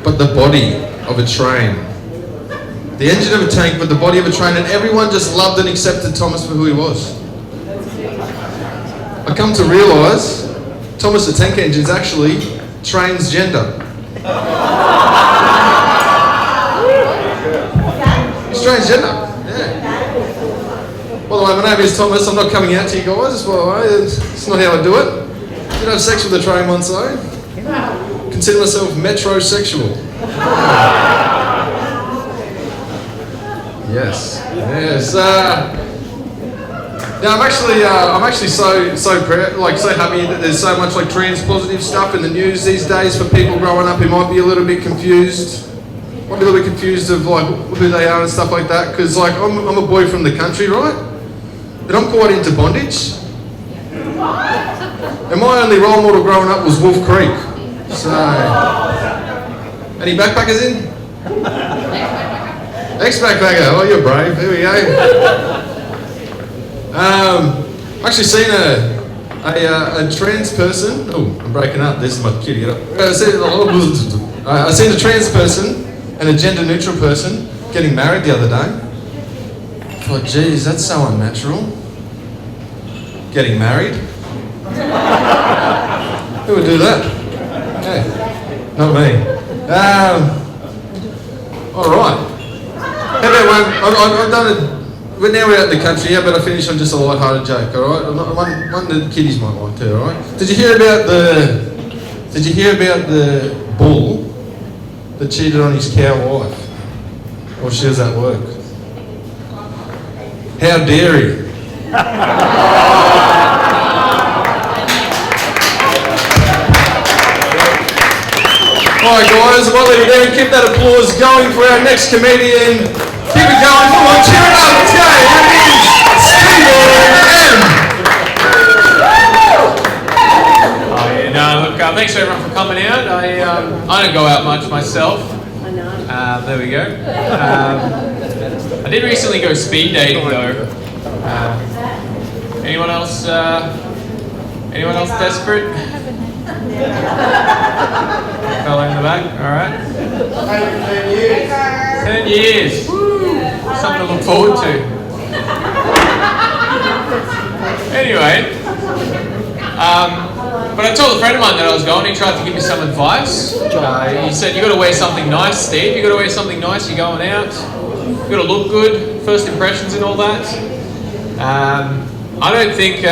but the body of a train. The engine of a tank, but the body of a train, and everyone just loved and accepted Thomas for who he was. I come to realise Thomas the Tank Engine is actually transgender. He's transgender, yeah. By the way, my name is Thomas. I'm not coming out to you guys, by the way. It's not how I do it. Did have sex with a train once though. Consider myself metrosexual. Yes. Now I'm actually so proud, like so happy that there's so much like trans positive stuff in the news these days for people growing up who might be a little bit confused. Might be a little bit confused of like who they are and stuff like that. Because like I'm a boy from the country, right? But I'm quite into bondage. And my only role model growing up was Wolf Creek. So, any backpackers in? Ex-backpacker, oh you're brave, here we go. I've actually seen a trans person, oh I'm breaking up, this is my kitty, get up. I seen a trans person and a gender neutral person getting married the other day. I thought, geez, that's so unnatural. Getting married? Who would do that? Hey, not me. Alright. How about I've done it, we're now out in the country, how about I finish on just a light-hearted joke, alright? One that the kiddies might like too, alright? Did you hear about the bull that cheated on his cow wife while she was at work? How dare he? Alright guys, while we're there, keep that applause going for our next comedian. Keep it going, come on, cheer it up, let's go! Here it is, Scenic Rim! Oh yeah, no, look, thanks everyone for coming out. I don't go out much myself. There we go. I did recently go speed dating though. Anyone else desperate? Fella in the back, alright. 10 years. Something to look forward to. Anyway, but I told a friend of mine that I was going. He tried to give me some advice. He said, you got to wear something nice, Steve. You got to wear something nice. You're going out. You got to look good. First impressions and all that. I don't think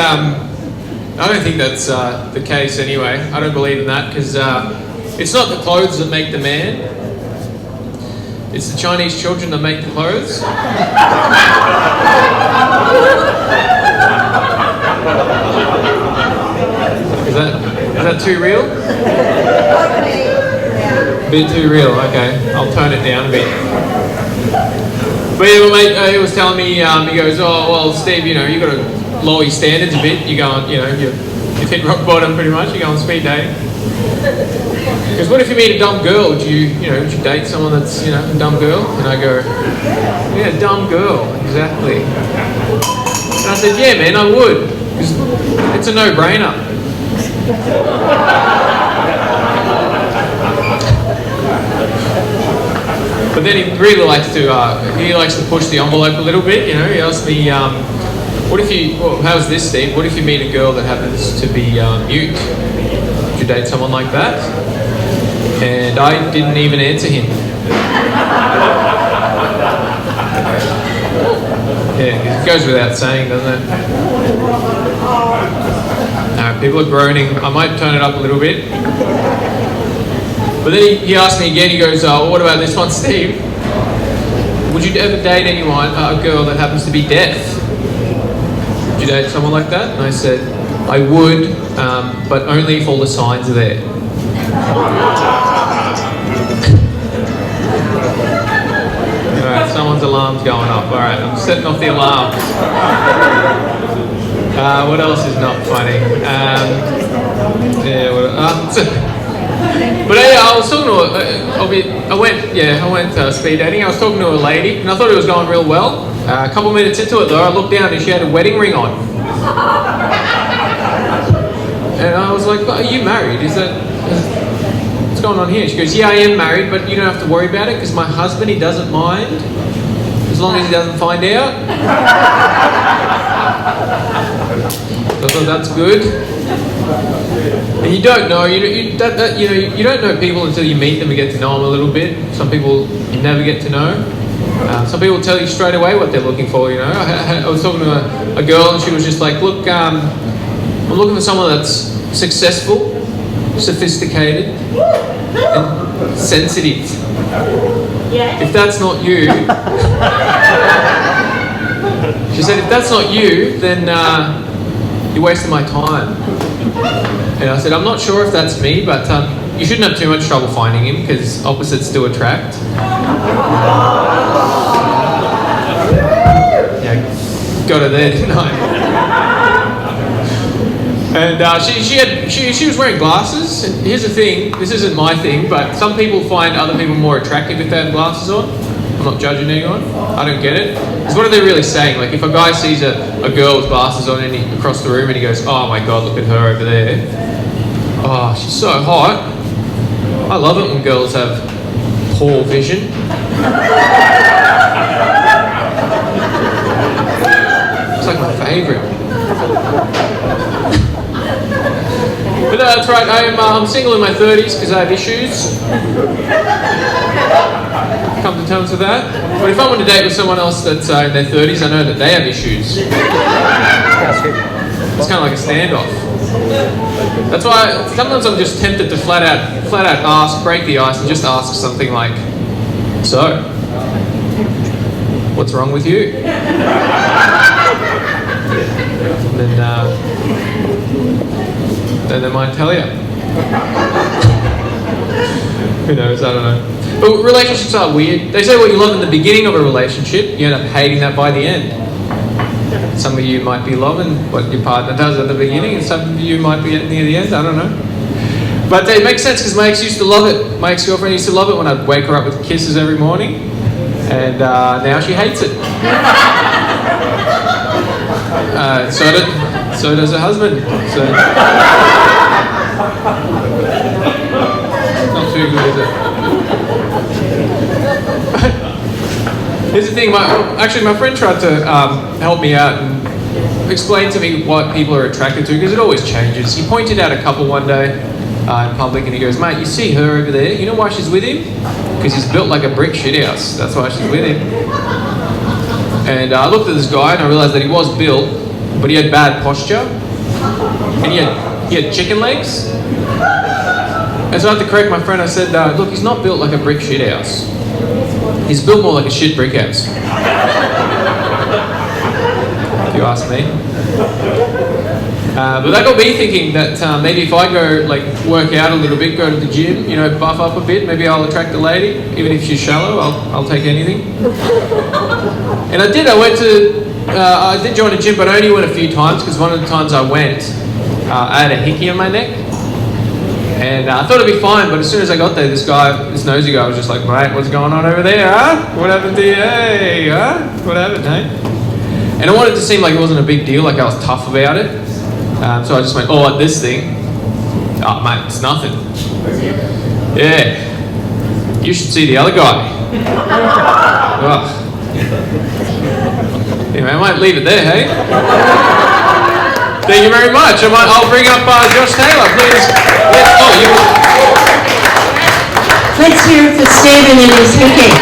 that's the case anyway. I don't believe in that because it's not the clothes that make the man. It's the Chinese children that make the clothes. Is that too real? A bit too real, okay. I'll tone it down a bit. But yeah, my mate, he was telling me, he goes, oh, well, Steve, you know, you got to lower your standards a bit. You're going, you know, you've hit rock bottom pretty much. You're going speed dating. Because what if you meet a dumb girl? Would you date someone that's, you know, a dumb girl? And I go, yeah, dumb girl, exactly. And I said, yeah, man, I would. Because it's a no-brainer. But then he really likes to push the envelope a little bit. You know, he asked me, how's this, Steve? What if you meet a girl that happens to be mute? Would you date someone like that? And I didn't even answer him. Yeah, it goes without saying, doesn't it? People are groaning. I might turn it up a little bit. But then he asked me again, he goes, what about this one, Steve? Would you ever date anyone, a girl that happens to be deaf? Would you date someone like that? And I said, I would, but only if all the signs are there. Alright, someone's alarm's going off. Alright, I'm setting off the alarms. What else is not funny? But I was talking to I went speed dating. I was talking to a lady, and I thought it was going real well. A couple minutes into it, though, I looked down and she had a wedding ring on. And I was like, are you married? What's going on here? She goes, yeah, I am married, but you don't have to worry about it because my husband, he doesn't mind as long as he doesn't find out. So I thought that's good. And you don't know, you don't know people until you meet them and get to know them a little bit. Some people you never get to know. Some people tell you straight away what they're looking for. You know, I was talking to a girl and she was just like, look, I'm looking for someone that's successful, sophisticated, and sensitive. If that's not you, she said, if that's not you, then you're wasting my time. And I said, I'm not sure if that's me, but you shouldn't have too much trouble finding him because opposites do attract. Yeah, got her there, didn't I? And she was wearing glasses. And here's the thing, this isn't my thing, but some people find other people more attractive if they have glasses on. I'm not judging anyone. I don't get it. Because what are they really saying? Like if a guy sees a girl with glasses on across the room and he goes, oh my God, look at her over there. Oh, she's so hot. I love it when girls have poor vision. It's like my favourite. But that's right, I'm single in my 30s because I have issues. Come to terms with that. But if I want to date with someone else that's in their 30s, I know that they have issues. It's kind of like a standoff. That's why sometimes I'm just tempted to flat out ask, break the ice, and just ask something like, so, what's wrong with you? And then they might tell you. Who knows? I don't know. But relationships are weird. They say what you love in the beginning of a relationship, you end up hating that by the end. Some of you might be loving what your partner does at the beginning, and some of you might be near the end. I don't know. But it makes sense because my ex used to love it. My ex-girlfriend used to love it when I'd wake her up with kisses every morning, and now she hates it. So does her husband. So Not too good, is it? Here's the thing, my friend tried to help me out and explain to me what people are attracted to, because it always changes. He pointed out a couple one day in public and he goes, mate, you see her over there? You know why she's with him? Because he's built like a brick shithouse. That's why she's with him. And I looked at this guy and I realised that he was built, but he had bad posture. And he had chicken legs. And so I had to correct my friend. I said, look, he's not built like a brick shithouse. He's built more like a shit brick house. If you ask me. But that got me thinking that maybe if I go like work out a little bit, go to the gym, you know, buff up a bit, maybe I'll attract a lady. Even if she's shallow, I'll take anything. And I did. I did join a gym, but I only went a few times because one of the times I went, I had a hickey on my neck. And I thought it'd be fine, but as soon as I got there, this nosy guy was just like, mate, what's going on over there, huh? What happened to you, hey, huh? What happened, hey? And I wanted to seem like it wasn't a big deal, like I was tough about it. So I just went, oh, this thing? Oh, mate, it's nothing. Yeah. You should see the other guy. Oh. Anyway, I might leave it there, hey? Thank you very much. I'll bring up Josh Taylor, please. Let's hear it for Stephen and his hickey.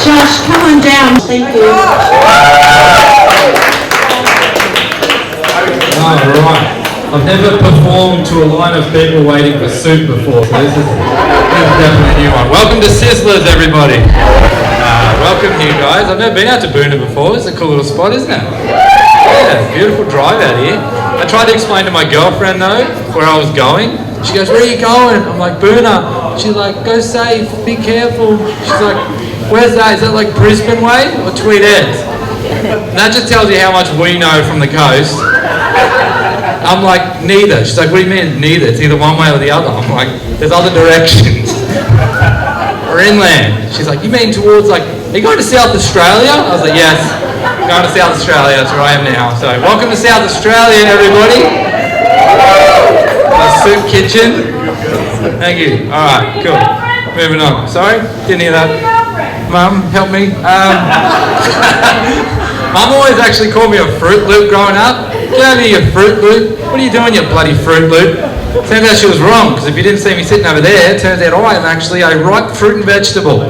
Josh, come on down. Thank you. Alright. I've never performed to a line of people waiting for soup before, so this is definitely a new one. Welcome to Sizzlers, everybody. Welcome here, guys. I've never been out to Boonah before. It's a cool little spot, isn't it? Yeah, beautiful drive out here. I tried to explain to my girlfriend though where I was going. She goes, where are you going? I'm like, Boonah. She's like, go safe, be careful. She's like, where's that? Is that like Brisbane way or Tweed Ends? And that just tells you how much we know from the coast. I'm like, neither. She's like, what do you mean neither? It's either one way or the other. I'm like, there's other directions. We're inland. She's like, you mean towards like, are you going to South Australia? I was like, yes. I'm going to South Australia, that's where I am now. So, welcome to South Australia, everybody. Soup kitchen. Thank you. Alright, cool. Moving on. Sorry? Didn't hear that. Mum, help me. Mum always actually called me a Fruit Loop growing up. Get over here, you Fruit Loop. What are you doing, you bloody Fruit Loop? Turns out she was wrong, because if you didn't see me sitting over there, it turns out I am actually a ripe fruit and vegetable.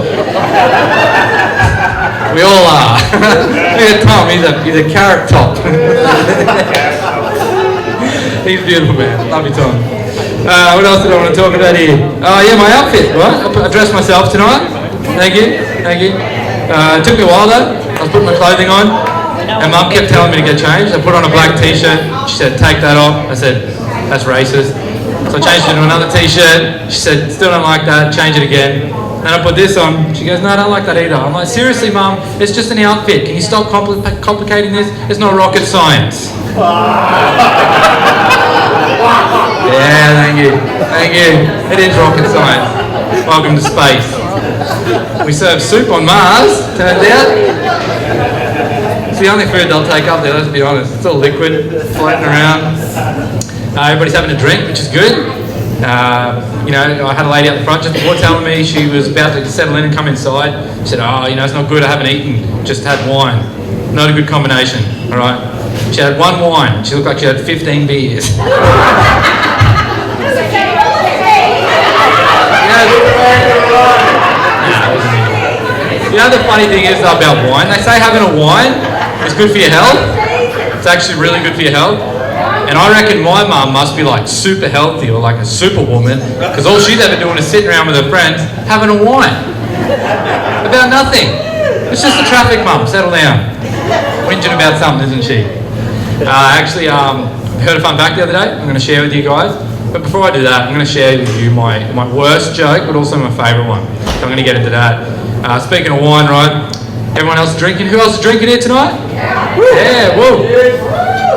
We all are. Look at Tom, he's a carrot top. He's beautiful, man. Love you, Tom. What else did I want to talk about here? Oh, yeah, my outfit, right? I dressed myself tonight. Thank you. It took me a while though. I was putting my clothing on, and Mum kept telling me to get changed. I put on a black t-shirt. She said, take that off. I said, that's racist. So I changed it to another t-shirt. She said, still don't like that. Change it again. And I put this on. She goes, no, I don't like that either. I'm like, seriously, Mum, it's just an outfit. Can you stop complicating this? It's not rocket science. Yeah, thank you. It is rocket science. Welcome to space. We serve soup on Mars, turns out. It's the only food they'll take up there, let's be honest. It's all liquid, floating around. Everybody's having a drink, which is good. You know, I had a lady up the front just before telling me she was about to settle in and come inside. She said, oh, you know, it's not good, I haven't eaten, just had wine. Not a good combination, all right? She had one wine. She looked like she had 15 beers. You know, the funny thing is though about wine, they say having a wine is good for your health. It's actually really good for your health. And I reckon my mum must be like super healthy or like a superwoman, because all she's ever doing is sitting around with her friends having a wine. About nothing. It's just a traffic mum, settle down. Whinging about something, isn't she? Actually, heard a fun fact the other day. I'm going to share with you guys. But before I do that, I'm going to share with you my worst joke, but also my favourite one. So I'm going to get into that. Speaking of wine, right? Everyone else drinking? Who else is drinking here tonight? Yeah, woo!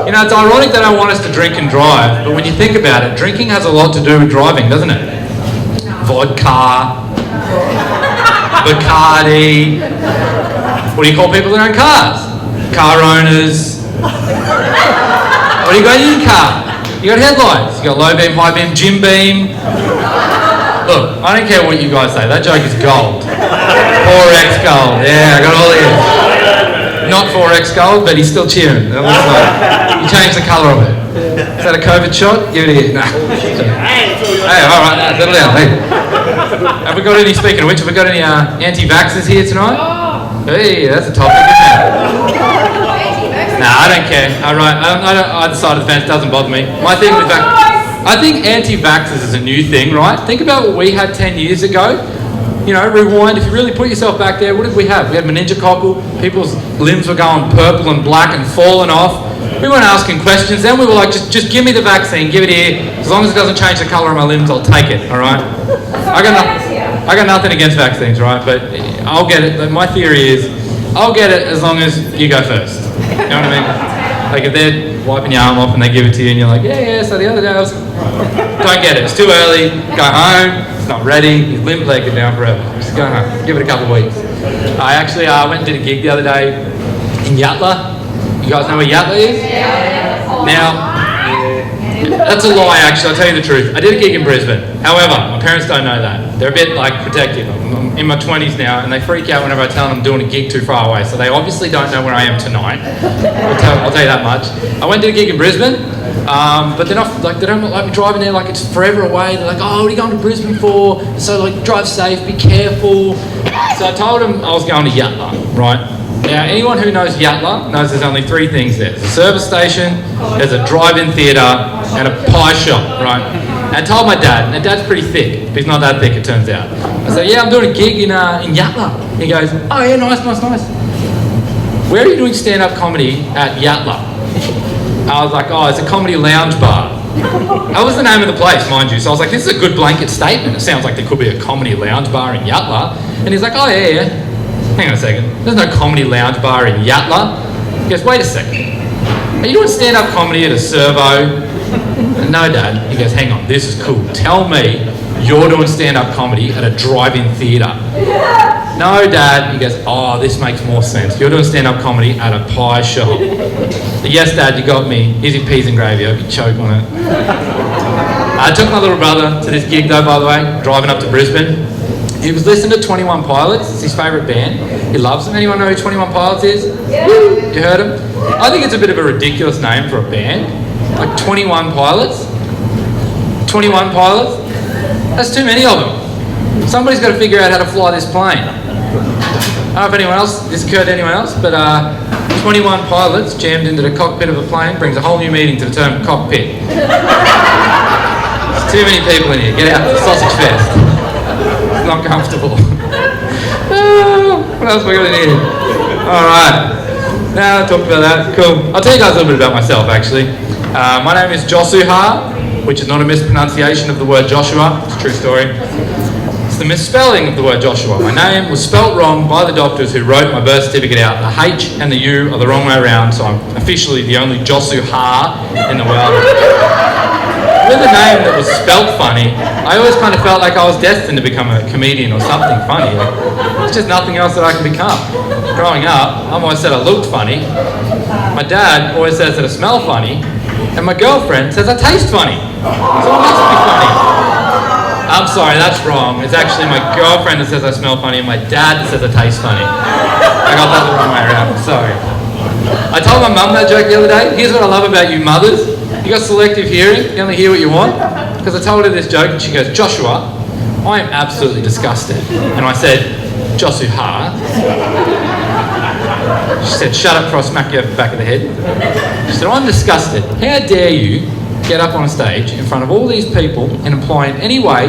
You know, it's ironic that I want us to drink and drive, but when you think about it, drinking has a lot to do with driving, doesn't it? Vodka, Bacardi. What do you call people that own cars? Car owners. What do you got in your car? You got headlights. You got low beam, high beam, gym beam. Look, I don't care what you guys say. That joke is gold. 4X gold. Yeah, I got all the. Not 4X gold, but he's still cheering. That looks like you changed the colour of it. Is that a COVID shot? Give it here. No. Hey, all right, settle down. Hey. Have we got any? Speaking of which, have we got any anti-vaxxers here tonight? Hey, that's a topic, isn't it? Nah, I don't care. All right, I don't. Either side of the fence doesn't bother me. My thing with I think anti-vaxxers is a new thing, right? Think about what we had 10 years ago. You know, rewind. If you really put yourself back there, what did we have? We had meningococcal. People's limbs were going purple and black and falling off. We weren't asking questions. Then we were like, just give me the vaccine. Give it here. As long as it doesn't change the colour of my limbs, I'll take it. All right. I got nothing against vaccines, right? But I'll get it. My theory is, I'll get it as long as you go first. You know what I mean? Like if they're wiping your arm off and they give it to you and you're like, yeah. So the other day I was, don't get it. It's too early. Go home. It's not ready. You're limp-legged down forever. Just go home. Give it a couple of weeks. I actually went and did a gig the other day in Yatala. You guys know where Yatala is? Now, that's a lie actually, I'll tell you the truth. I did a gig in Brisbane. However, my parents don't know that. They're a bit like protective. I'm in my 20s now and they freak out whenever I tell them I'm doing a gig too far away. So they obviously don't know where I am tonight. I'll tell you that much. I went to a gig in Brisbane, but they're not, like, they don't like me driving there like it's forever away. They're like, oh, what are you going to Brisbane for? So like, drive safe, be careful. So I told them I was going to Yatala, right? Now, anyone who knows Yatala knows there's only three things there. There's a service station, there's a drive-in theatre, and a pie shop, right? And I told my dad, and Dad's pretty thick, but he's not that thick, it turns out. I said, yeah, I'm doing a gig in Yatala. He goes, oh yeah, nice. Where are you doing stand-up comedy at Yatala? I was like, oh, it's a comedy lounge bar. That was the name of the place, mind you. So I was like, this is a good blanket statement. It sounds like there could be a comedy lounge bar in Yatala. And he's like, oh yeah. Hang on a second, there's no comedy lounge bar in Yatala. He goes, wait a second, are you doing stand-up comedy at a servo? No, Dad. He goes, hang on, this is cool. Tell me you're doing stand-up comedy at a drive-in theatre. No, Dad. He goes, oh, this makes more sense. You're doing stand-up comedy at a pie shop. Yes, Dad, you got me. Here's your peas and gravy. I could choke on it. I took my little brother to this gig though, by the way, driving up to Brisbane. He was listening to 21 Pilots. It's his favourite band. He loves them. Anyone know who 21 Pilots is? Yeah. You heard him? I think it's a bit of a ridiculous name for a band. Like 21 Pilots? 21 Pilots? That's too many of them. Somebody's got to figure out how to fly this plane. I don't know if anyone else, this occurred to anyone else, but 21 pilots jammed into the cockpit of a plane brings a whole new meaning to the term cockpit. There's too many people in here. Get out, it's a sausage fest. It's not comfortable. What else have we got in here? Alright. Now I talked about that. Cool. I'll tell you guys a little bit about myself actually. My name is Josuha, which is not a mispronunciation of the word Joshua. It's a true story. It's the misspelling of the word Joshua. My name was spelt wrong by the doctors who wrote my birth certificate out. The H and the U are the wrong way around, so I'm officially the only Josuha in the world. With a name that was spelt funny, I always kind of felt like I was destined to become a comedian or something funny. There's just nothing else that I can become. Growing up, I always said I looked funny. My dad always says that I smell funny. And my girlfriend says I taste funny. So it must be funny. I'm sorry, that's wrong. It's actually my girlfriend that says I smell funny and my dad that says I taste funny. I got that the wrong way around, sorry. I told my mum that joke the other day. Here's what I love about you mothers. You got selective hearing, you only hear what you want. Because I told her this joke and she goes, Joshua, I am absolutely disgusted. And I said, Josuha. She said, shut up before I smack you over the back of the head. She said, I'm disgusted. How dare you get up on a stage in front of all these people and imply in any way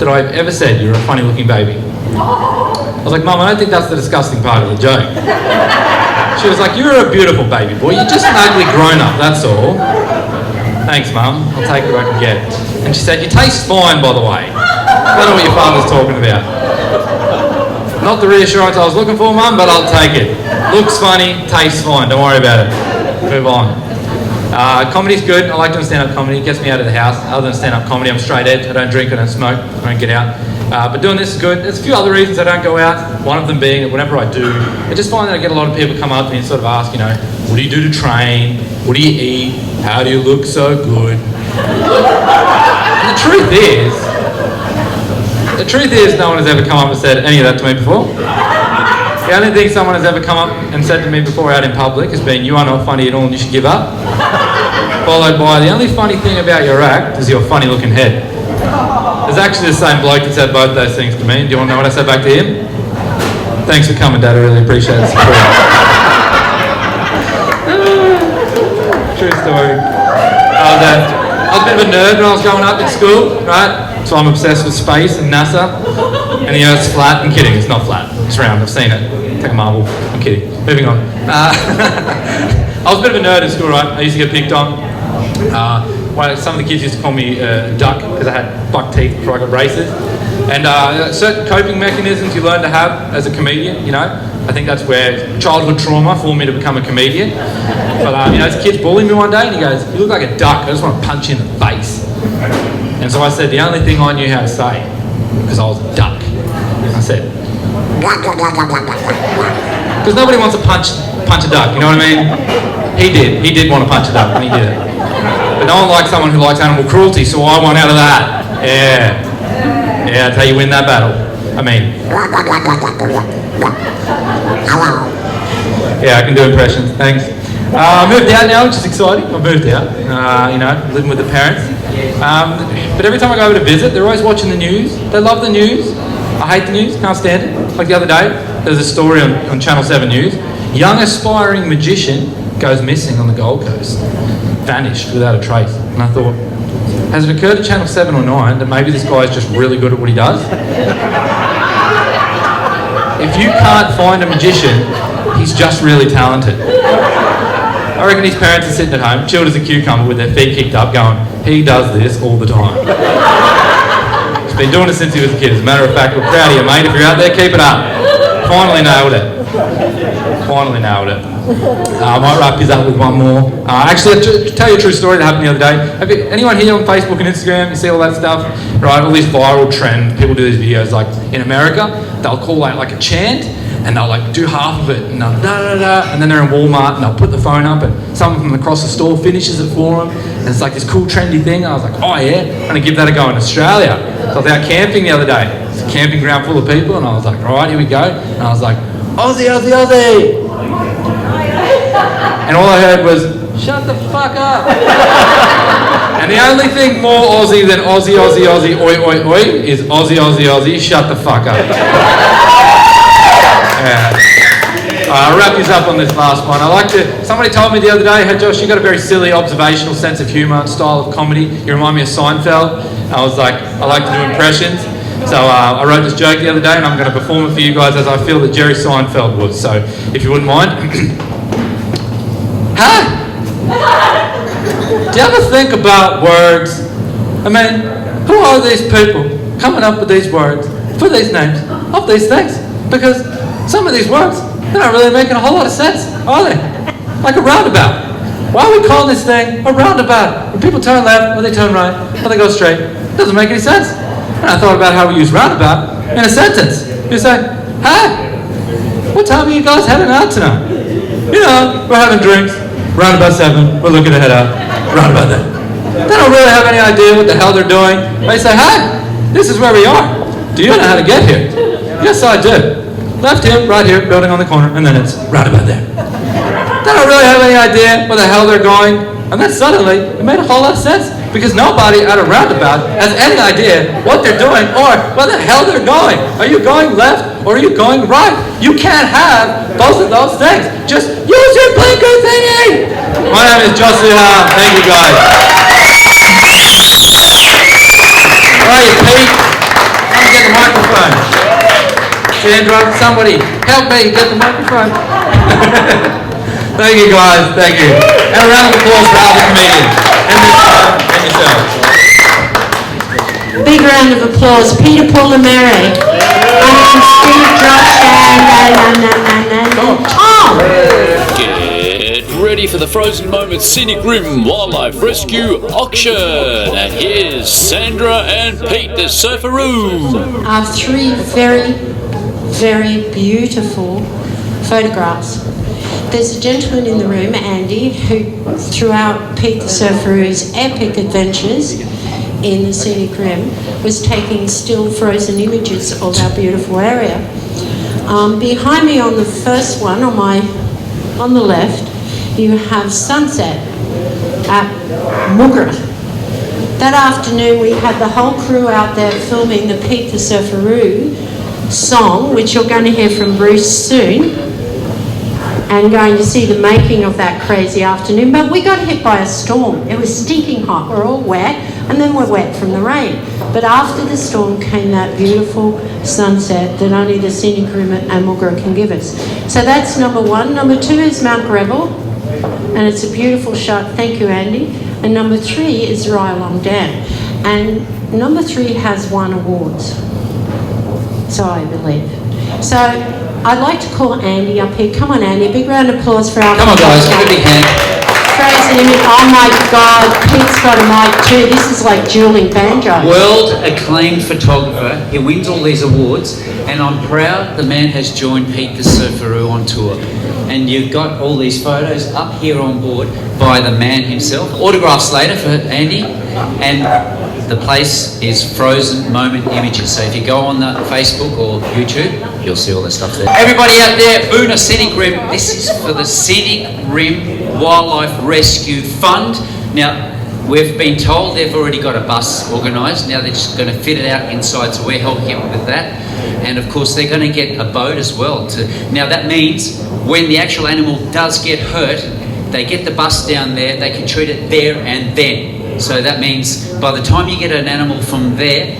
that I've ever said you're a funny looking baby. I was like, Mum, I don't think that's the disgusting part of the joke. She was like, you're a beautiful baby boy. You're just an ugly grown-up, that's all. Thanks, Mum. I'll take what I can get. And she said, you taste fine, by the way. I don't know what your father's talking about. Not the reassurance I was looking for, Mum, but I'll take it. Looks funny, tastes fine. Don't worry about it. Move on. Comedy's good. I like doing stand-up comedy. It gets me out of the house. Other than stand-up comedy, I'm straight edge. I don't drink, I don't smoke, I don't get out. But doing this is good. There's a few other reasons I don't go out. One of them being that whenever I do, I just find that I get a lot of people come up to me and sort of ask, you know, what do you do to train? What do you eat? How do you look so good? And the truth is, no one has ever come up and said any of that to me before. The only thing someone has ever come up and said to me before out in public has been, "You are not funny at all and you should give up." Followed by, "The only funny thing about your act is your funny looking head." There's actually the same bloke that said both those things to me. Do you want to know what I said back to him? "Thanks for coming, Dad. I really appreciate the support." True story. I was a bit of a nerd when I was growing up in school, right? So I'm obsessed with space and NASA. And the Earth's flat. I'm kidding, it's not flat. It's round, I've seen it. It's like a marble. I'm kidding. Moving on. I was a bit of a nerd in school, right? I used to get picked on. Some of the kids used to call me Duck because I had buck teeth before I got braces. And certain coping mechanisms you learn to have as a comedian, you know. I think that's where childhood trauma formed me to become a comedian. But, this kid bullied me one day and he goes, "You look like a duck, I just want to punch you in the face." And so I said, the only thing I knew how to say, because I was a duck, I said, because nobody wants to punch a duck, you know what I mean? He did want to punch a duck and he did it. But no one likes someone who likes animal cruelty, so I won out of that. Yeah, that's how you win that battle. I mean, yeah, I can do impressions, thanks. I moved out now, which is exciting. I moved out, living with the parents. But every time I go over to visit, they're always watching the news. They love the news. I hate the news, can't stand it. Like the other day, there was a story on Channel 7 News. Young aspiring magician goes missing on the Gold Coast. Vanished without a trace. And I thought, has it occurred to Channel 7 or 9 that maybe this guy is just really good at what he does? If you can't find a magician, he's just really talented. I reckon his parents are sitting at home, chilled as a cucumber with their feet kicked up, going, "He does this all the time." He's been doing it since he was a kid. As a matter of fact, we're proud of you, mate. If you're out there, keep it up. Finally nailed it. I might wrap this up with one more. Actually, to tell you a true story that happened the other day. Anyone here on Facebook and Instagram, you see all that stuff? Right, all these viral trends. People do these videos like in America, they'll call out like a chant, and they'll like do half of it, and they'll da-da-da, and then they're in Walmart, and they'll put the phone up, and someone from across the store finishes it for them, and it's like this cool trendy thing. I was like, oh yeah, I'm going to give that a go in Australia. So I was out camping the other day. It's a camping ground full of people, and I was like, all right, here we go. And I was like, Aussie, Aussie, Aussie. And all I heard was, shut the fuck up. And the only thing more Aussie than Aussie, Aussie, Aussie, oi, oi, oi, is Aussie, Aussie, Aussie, shut the fuck up. I'll wrap this up on this last one. Somebody told me the other day, "Hey Josh, you got a very silly observational sense of humour and style of comedy. You remind me of Seinfeld." I was like, I like to do impressions. So I wrote this joke the other day and I'm going to perform it for you guys as I feel that Jerry Seinfeld would. So if you wouldn't mind. Huh? Do you ever think about words? I mean, who are these people coming up with these words for these names of these things? Because some of these words, they're not really making a whole lot of sense, are they? Like a roundabout. Why are we calling this thing a roundabout? When people turn left, or they turn right, or they go straight, it doesn't make any sense. And I thought about how we use roundabout in a sentence. You say, "Hi, what time are you guys heading out tonight?" You know, we're having drinks, roundabout 7, we're looking to head out, roundabout there. They don't really have any idea what the hell they're doing. They say, "Hi, this is where we are. Do you know how to get here?" "Yes, I do. Left here, right here, building on the corner, and then it's roundabout there." They don't really have any idea where the hell they're going. And then suddenly, it made a whole lot of sense. Because nobody at a roundabout has any idea what they're doing or where the hell they're going. Are you going left or are you going right? You can't have both of those things. Just use your blinker thingy! My name is Joshua. Thank you guys. Where are you, Pete? Come get the microphone. Sandra, somebody help me get the microphone. Thank you guys, thank you. And a round of applause for all the comedians. And yourself. Big round of applause. Peter, Paul and Mary. And Steve, Josh and Tom. Get ready for the Frozen Moments Scenic Rim Wildlife Rescue Auction. And here's Sandra and Pete The Surfaroo. Three very, very beautiful photographs. There's a gentleman in the room, Andy, who throughout Pete The Surfaroo's epic adventures in the Scenic Rim was taking still frozen images of our beautiful area. Behind me on the first one, on the left, you have sunset at Moogra. That afternoon we had the whole crew out there filming the Pete The Surfaroo song, which you're going to hear from Bruce soon, and going to see the making of that crazy afternoon. But we got hit by a storm. It was stinking hot. We're all wet, and then we're wet from the rain. But after the storm came that beautiful sunset that only the Scenic Rim and Moogra can give us. So that's number one. Number two is Mount Greville, and it's a beautiful shot. Thank you, Andy. And number three is Ryalong Dam. And number three has won awards, so I believe. So I'd like to call Andy up here. Come on, Andy. A big round of applause for our... Come on, guys. Give a big hand. Frozen image. Oh, my God. Pete's got a mic, too. This is like dueling banjos. World acclaimed photographer. He wins all these awards, and I'm proud the man has joined Pete The Surfaroo on tour. And you've got all these photos up here on board by the man himself. Autographs later for Andy. And the place is Frozen Moment Images. So if you go on the Facebook or YouTube, you'll see all the stuff there. Everybody out there, Boona Scenic Rim. This is for the Scenic Rim Wildlife Rescue Fund. Now, we've been told they've already got a bus organised. Now they're just going to fit it out inside, so we're helping them with that. And of course, they're going to get a boat as well. Now that means when the actual animal does get hurt, they get the bus down there, they can treat it there and then. So that means by the time you get an animal from there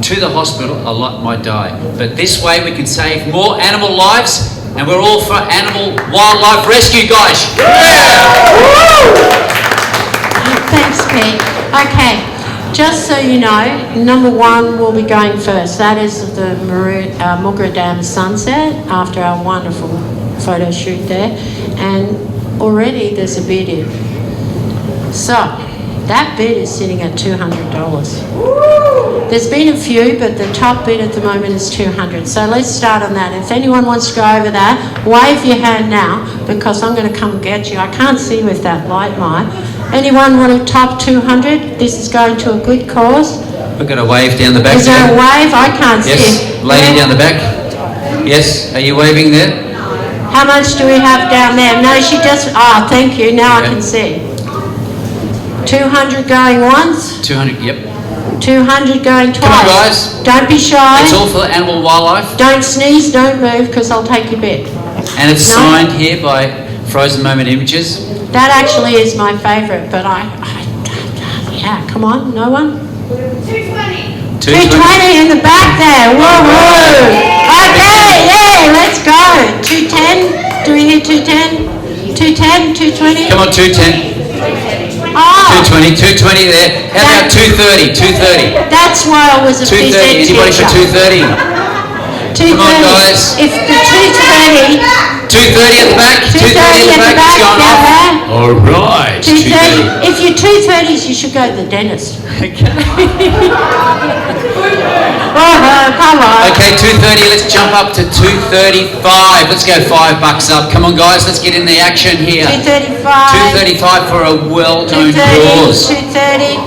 to the hospital, a lot might die. But this way we can save more animal lives, and we're all for animal wildlife rescue, guys. Yeah! Thanks, Pete. Okay, just so you know, number one will be going first. That is the Moogra Dam sunset after our wonderful photo shoot there. And already there's a bid in. So, that bid is sitting at $200. There's been a few, but the top bid at the moment is $200. So let's start on that. If anyone wants to go over that, wave your hand now, because I'm going to come get you. I can't see with that light, Maya. Anyone want to top 200? This is going to a good cause. We've got a wave down the back. Is there a wave? I can't see. Yes, lady down the back. Yes, are you waving there? How much do we have down there? No, she just... Oh, thank you. Now I can see. 200 going once. 200, yep. 200 going twice. Come on, guys. Don't be shy. It's all for animal wildlife. Don't sneeze, don't move, because I'll take your bid. And it's signed here by Frozen Moment Images. That actually is my favourite, but yeah, come on, no one? 220. 220 in the back there. Whoa, whoa. Okay, yeah, let's go. 210. Do we hear 210? 210, 220? Come on, 210. Oh. 220 there. How about 230? 230. That's why I was a 230. Anybody for 230? 230. Come on, guys. If the 230. 230 at the back. 230 at the back. It's gone off. All right. 230. If you're 230s, you should go to the dentist. Come on. Okay, 230. Let's jump up to 235. Let's go $5 up. Come on, guys. Let's get in the action here. 235. 235 for a well-known cause. 230.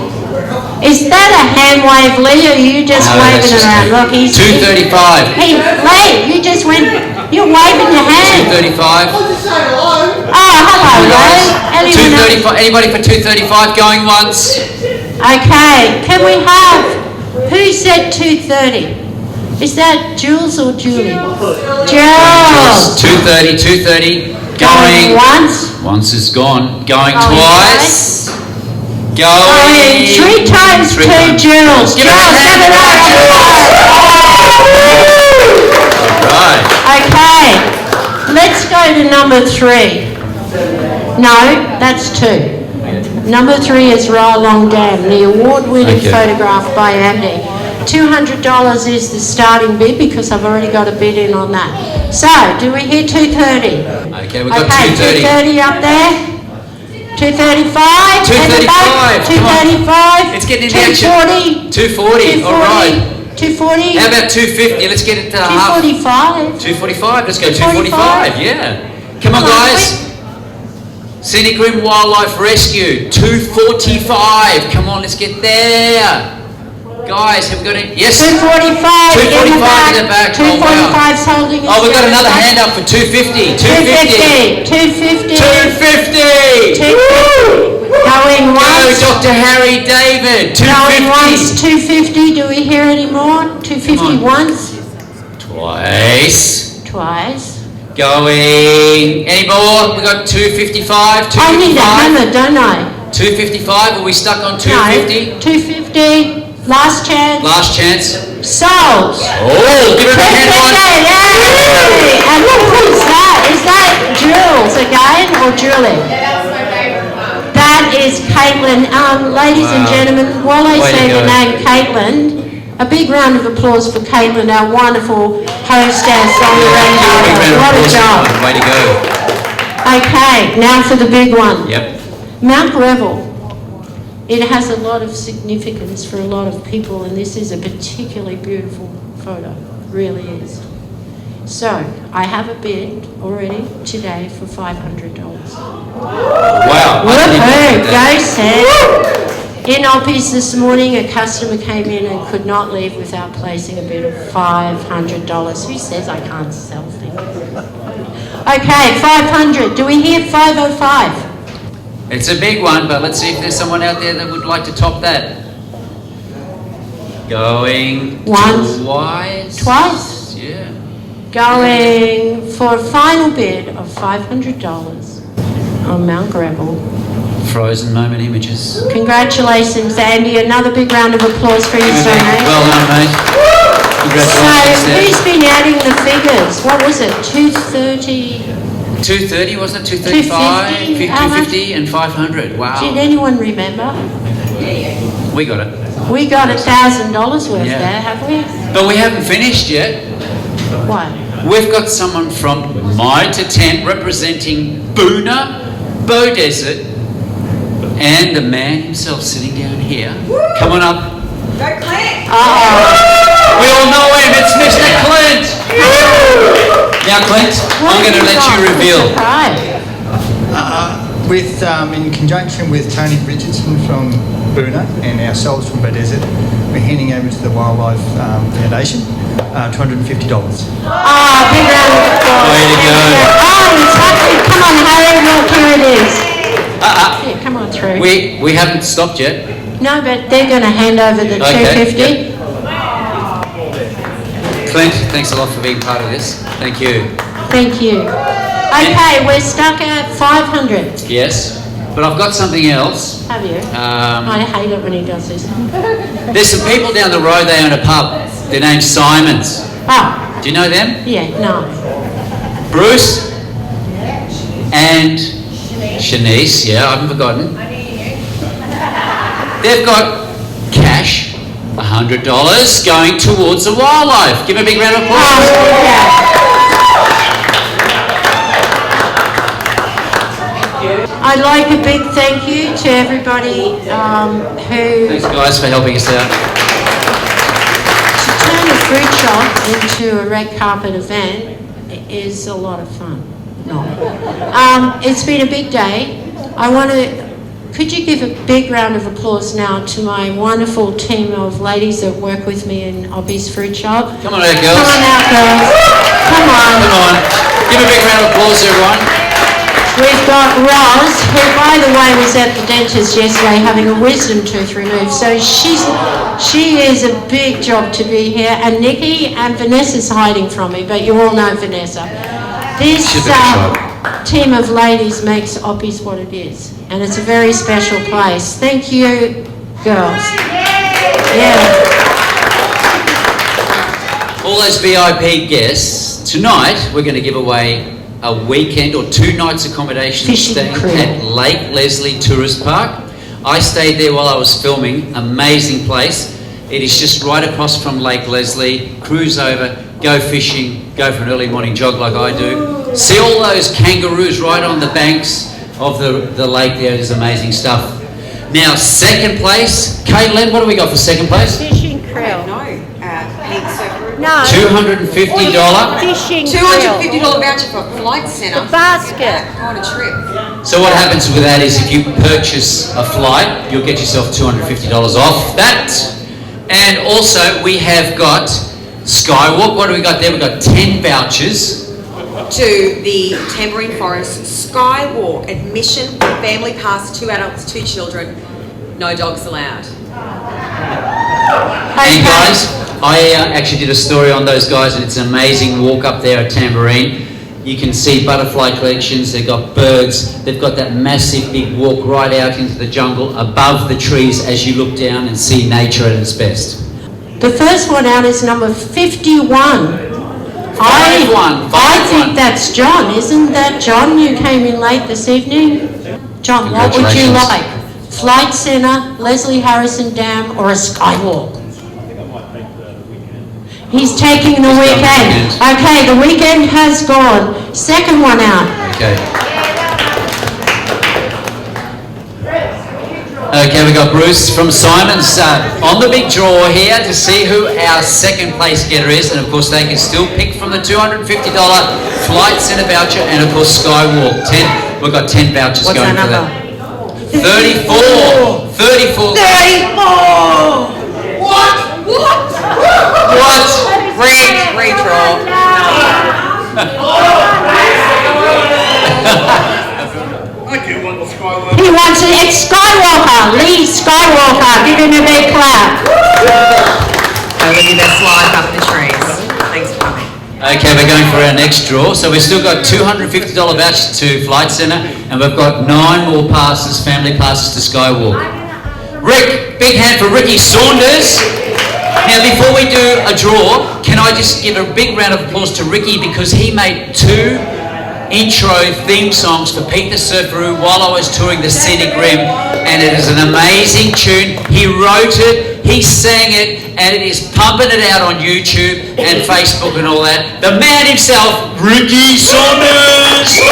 Is that a hand wave, Lee, or are you just waving around? Look, he's 235. Hey, Lee, you just went. You're waving your hand. 235. Oh, hello, Lee. 235. Anybody for 235 going once? Okay. Can we have? Who said 230? Is that Jules or Julie? Jules. 230. 230. Going once. Once is gone. Going twice. Going 3 times 2, Jules. Jules, give it up. Right. Okay. Let's go to number 3. No, that's 2. Number 3 is Ryalong Dam, the award-winning photograph by Andy. $200 is the starting bid because I've already got a bid in on that. So, do we hear 230? Okay, we've got 230. 230 up there. 235. 235. 235. It's getting in the action. 240. 240. All right. 240? How about 250? Let's get it to half. 245. 245. Let's go 245. Yeah. Come on, guys. Scenic Rim Wildlife Rescue. 245. Come on, let's get there. Guys, have we got it? Yes. 245. 245 in the back. 245's holding us. Oh, we've got down. another hand up for 250. 250. 250. 250. Going once. Go, Dr. Harry David. 250. Going once. 250. Do we hear any more? 250 once. Twice. Twice. Going. Any more? We got 255. 255. I need a hammer, don't I? 255. Are we stuck on 250? No. 250. Last chance. Last chance. Sold. Oh, give it a hand on. Yay! And what is that? Is that Jules again or Julie? That is Caitlin. Ladies and gentlemen, while I say the name Caitlin, a big round of applause for Caitlin, our wonderful hostess on the radio. What a job. Way to go. Okay, now for the big one. Yep. Mount Greville. It has a lot of significance for a lot of people, and this is a particularly beautiful photo, really is. So, I have a bid already today for $500. Wow. Woohoo! Go, Sam! In OPPYS this morning, a customer came in and could not leave without placing a bid of $500. Who says I can't sell things? Okay, 500. Do we hear 505? It's a big one, but let's see if there's someone out there that would like to top that. Going once. Twice. Yeah. Going for a final bid of $500 on Mount Greville. Frozen moment images. Congratulations, Andy. Another big round of applause for your donation. Well done, mate. Congratulations. So, who's been adding the figures? What was it? 230? 230, wasn't it? 235, 250 and 500. Wow. Did anyone remember? We got it. We got $1,000 worth there, have we? But we haven't finished yet. What? We've got someone from My to Tent representing Boona, Bow Desert, and the man himself sitting down here. Come on up. Go Clint! We all know him, it's Mr. Clint! Now Clint, I'm going to let you reveal. In conjunction with Tony Richardson from Boona and ourselves from Bow Desert, we're handing over to the Wildlife Foundation $250. Big round of applause. Way to go. It's happening. Come on, Harry, look, here it is. Yeah, come on through. We haven't stopped yet. No, but they're going to hand over the 250. Yep. Clint, thanks a lot for being part of this. Thank you. Thank you. Okay, we're stuck at 500. Yes, but I've got something else. Have you? I hate it when he does this. There's some people down the road, they own a pub. Their name's Simons. Oh. Do you know them? Yeah, no. Bruce and Shanice, yeah, I haven't forgotten. They've got cash, $100 going towards the wildlife. Give a big round of applause. I'd like a big thank you to everybody who... Thanks guys for helping us out. To turn a fruit shop into a red carpet event is a lot of fun. No. It's been a big day. I want to... Could you give a big round of applause now to my wonderful team of ladies that work with me in OPPYS Fruit Shop? Come on out, girls. Come on out, girls. Come on. Come on. Give a big round of applause, everyone. We've got Roz, who, by the way, was at the dentist yesterday having a wisdom tooth removed. So she is a big job to be here. And Nikki and Vanessa's hiding from me, but you all know Vanessa. This team of ladies makes OPPYS what it is. And it's a very special place. Thank you, girls. Yeah. All those VIP guests, tonight we're going to give away a weekend or 2 nights accommodation staying at Lake Leslie Tourist Park. I stayed there while I was filming. Amazing place. It is just right across from Lake Leslie. Cruise over, go fishing, go for an early morning jog like I do. See all those kangaroos right on the banks of the lake there. It is amazing stuff. Now, second place, Caitlin, what do we got for second place? Fishing krill. No, No. $250. Fishing $250 voucher for Flight Centre. The basket. On a trip. So what happens with that is if you purchase a flight, you'll get yourself $250 off that. And also we have got Skywalk. What do we got there? We've got 10 vouchers. To the Tambourine Forest Skywalk. Admission, family pass, 2 adults, 2 children. No dogs allowed. Hey guys, I actually did a story on those guys, and it's an amazing walk up there at Tambourine. You can see butterfly collections, they've got birds, they've got that massive big walk right out into the jungle above the trees as you look down and see nature at its best. The first one out is number 51. I think that's John. Isn't that John? You came in late this evening. John, what would you like? Flight Centre, Leslie Harrison Dam, or a Skywalk? He's taking the weekend. Okay, the weekend has gone. Second one out. Okay, we got Bruce from Simon's on the big draw here to see who our second place getter is, and of course they can still pick from the $250 Flight Centre voucher and of course Skywalk. 10. We've got 10 vouchers going for that. 34. 34. 34. What? Redraw. He wants it. It's Skywalker. Lee Skywalker. Give him a big clap. Over to their slide up the trees. Thanks for coming. Okay, we're going for our next draw. So we've still got $250 vouchers to Flight Centre, and we've got 9 more passes, family passes to Skywalk. Rick, big hand for Ricky Saunders. Now, before we do a draw, can I just give a big round of applause to Ricky because he made 2 intro theme songs for Pete The Surfaroo while I was touring the Scenic Rim, and it is an amazing tune. He wrote it, he sang it, and it is pumping it out on YouTube and Facebook and all that. The man himself, Ricky Saunders,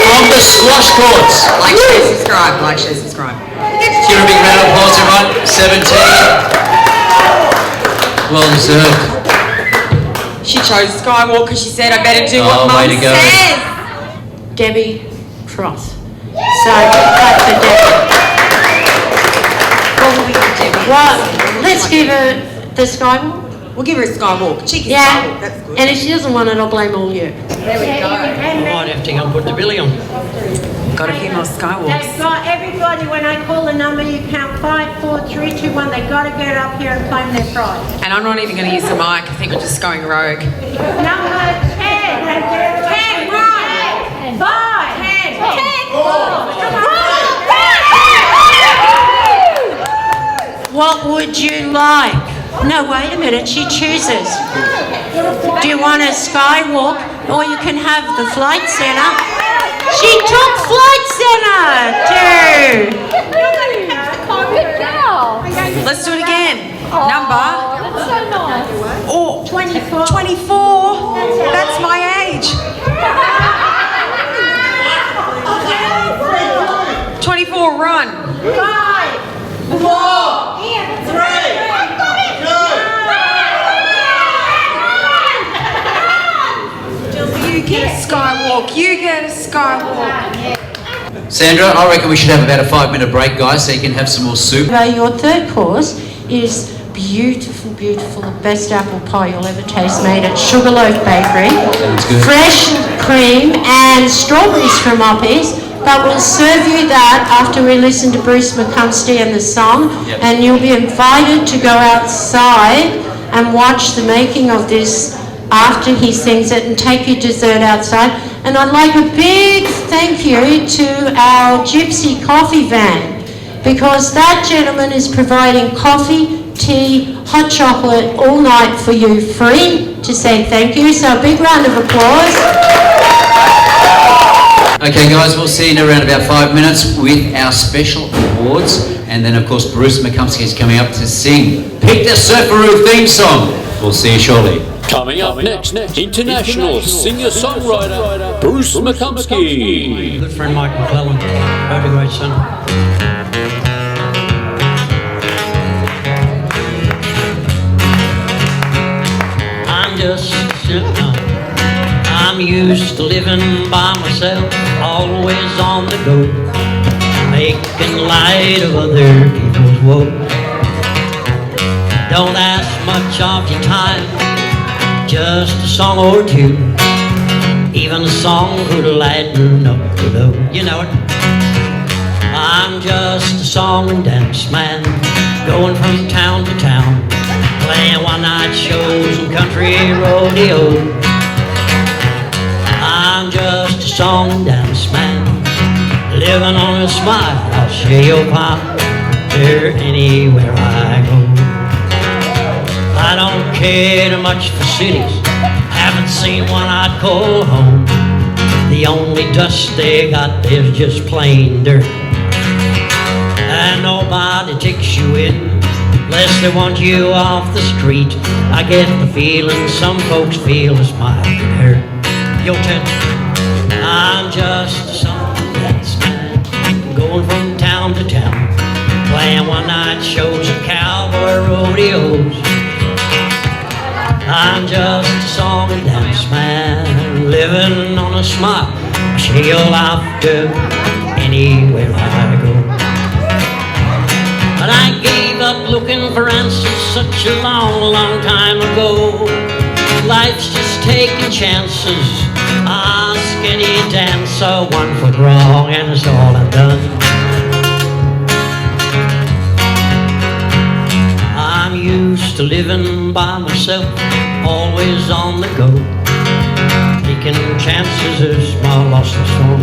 from the squash courts. Like, share, subscribe. Like, share, subscribe. Let's give a big round of applause, everyone. 17. Well deserved. She chose Skywalk because she said, I better do what Mum says. Debbie Cross. So, clap for Debbie. What will we give Debbie? Well, let's give her the Skywalk. We'll give her a Skywalk. Cheeky Yeah. Skywalk, that's good. And if she doesn't want it, I'll blame all you. There we go. I might have to go and put the billy on. Got a few more Skywalks. They've got everybody, when I call the number, you count 5, 4, 3, 2, 1. They've got to get up here and claim their prize. And I'm not even going to use the mic. I think we're just going rogue. Number 10. 10, right. 5. 10. 10. What would you like? No, wait a minute. She chooses. Do you want a Skywalk, or you can have the Flight Centre? She took Flight Centre too. Let's do it again. Number. That's so nice. Oh, 24. 24. That's my age. 24. Run. 5, 4, 3. You get a Skywalk. You get a Skywalk. Sandra, I reckon we should have about a 5-minute break, guys, so you can have some more soup. Your third course is beautiful, beautiful, the best apple pie you'll ever taste, made at Sugarloaf Bakery. Sounds good. Fresh cream and strawberries from OPPYS. But we'll serve you that after we listen to Bruce McCumsty and the song. Yep. And you'll be invited to go outside and watch the making of this after he sings it, and take your dessert outside. And I'd like a big thank you to our Gypsy coffee van, because that gentleman is providing coffee, tea, hot chocolate all night for you free, to say thank you. So a big round of applause. Okay guys, we'll see you in around about 5 minutes with our special awards, and then of course Bruce McCumsky is coming up to sing Pete The Surfaroo theme song. We'll see you shortly. Coming up next, international singer-songwriter Bruce McCumsky. Good friend Mike McClellan, overweight son. just I'm used to living by myself, always on the go, making light of other people's woes. Don't ask much of your time, just a song or two. Even a song could lighten up the load. You know it. I'm just a song and dance man, going from town to town, playing one-night shows and country rodeo. I'm just a song and dance man, living on a smile. I'll share your pop there anywhere I go. I don't care too much for cities, haven't seen one I'd call home. The only dust they got there's just plain dirt, and nobody takes you in unless they want you off the street. I get the feeling some folks feel this might hurt. Your turn. I'm just a song dance man, going from town to town, playing one-night shows at cowboy rodeos. I'm just a song and dance man, living on a smile. I share your laughter anywhere I go. But I gave up looking for answers such a long, long time ago. Life's just taking chances. Ask any dancer, 1 foot wrong, and it's all I've done. I'm used to living by myself, always on the go, taking chances is my lost song.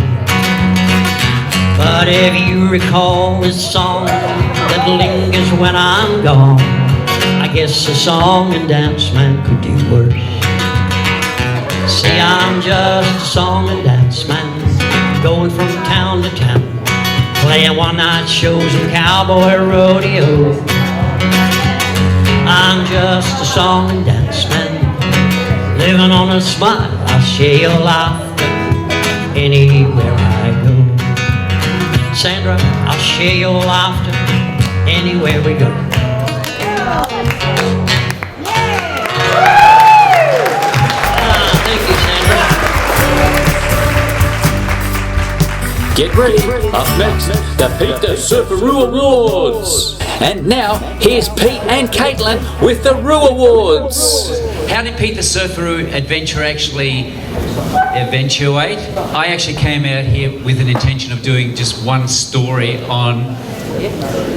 But if you recall this song that lingers when I'm gone, I guess a song and dance man could do worse. See, I'm just a song and dance man, going from town to town, playing one-night shows and cowboy rodeo. I'm just a song and dance man, living on a smile. I'll share your laughter anywhere I go. Sandra, I'll share your laughter anywhere we go. Thank you, Sandra. Get ready. Up next, the Pete The Surfaroo Awards. And now, here's Pete and Caitlin with the Roo Awards. How did Pete the Surfaroo adventure actually eventuate? I actually came out here with an intention of doing just one story on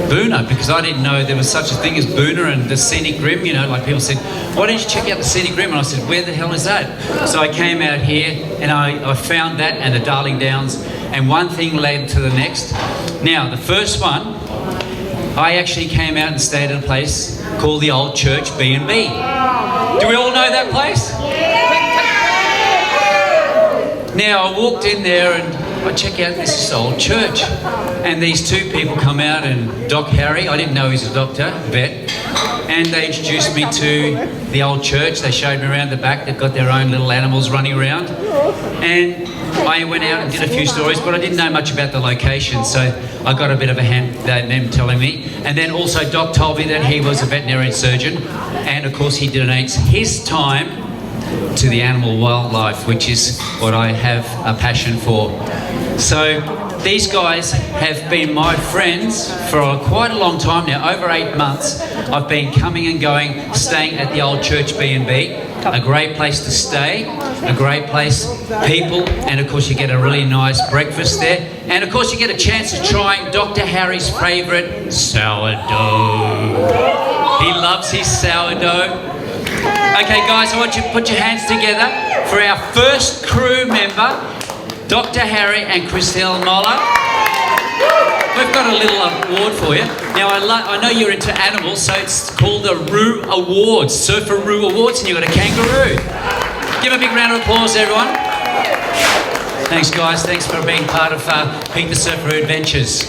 Boona, because I didn't know there was such a thing as Boona and the Scenic Rim. You know, like people said, why don't you check out the Scenic Rim? And I said, where the hell is that? So I came out here and I found that and the Darling Downs, and one thing led to the next. Now, the first one, I actually came out and stayed at a place called the Old Church B&B. Do we all know that place? Now, I walked in there and I check out this old church, and these two people come out, and Doc Harry, I didn't know he was a doctor, vet, and they introduced me to the old church. They showed me around the back. They've got their own little animals running around, and I went out and did a few stories, but I didn't know much about the location, so I got a bit of a hand, them telling me. And then also Doc told me that he was a veterinary surgeon, and of course he donates his time to the animal wildlife, which is what I have a passion for. So these guys have been my friends for quite a long time now, over 8 months. I've been coming and going, staying at the Old Church B&B, a great place to stay, a great place, people, and of course you get a really nice breakfast there, and of course you get a chance to try Dr. Harry's favourite sourdough. He loves his sourdough. Okay guys, I want you to put your hands together for our first crew member, Dr. Harry and Christelle Moller. We've got a little award for you. Now I know you're into animals, so it's called the Roo Awards, Surfaroo Awards, and you've got a kangaroo. Give a big round of applause, everyone. Thanks guys, thanks for being part of Pete the Surfaroo Adventures.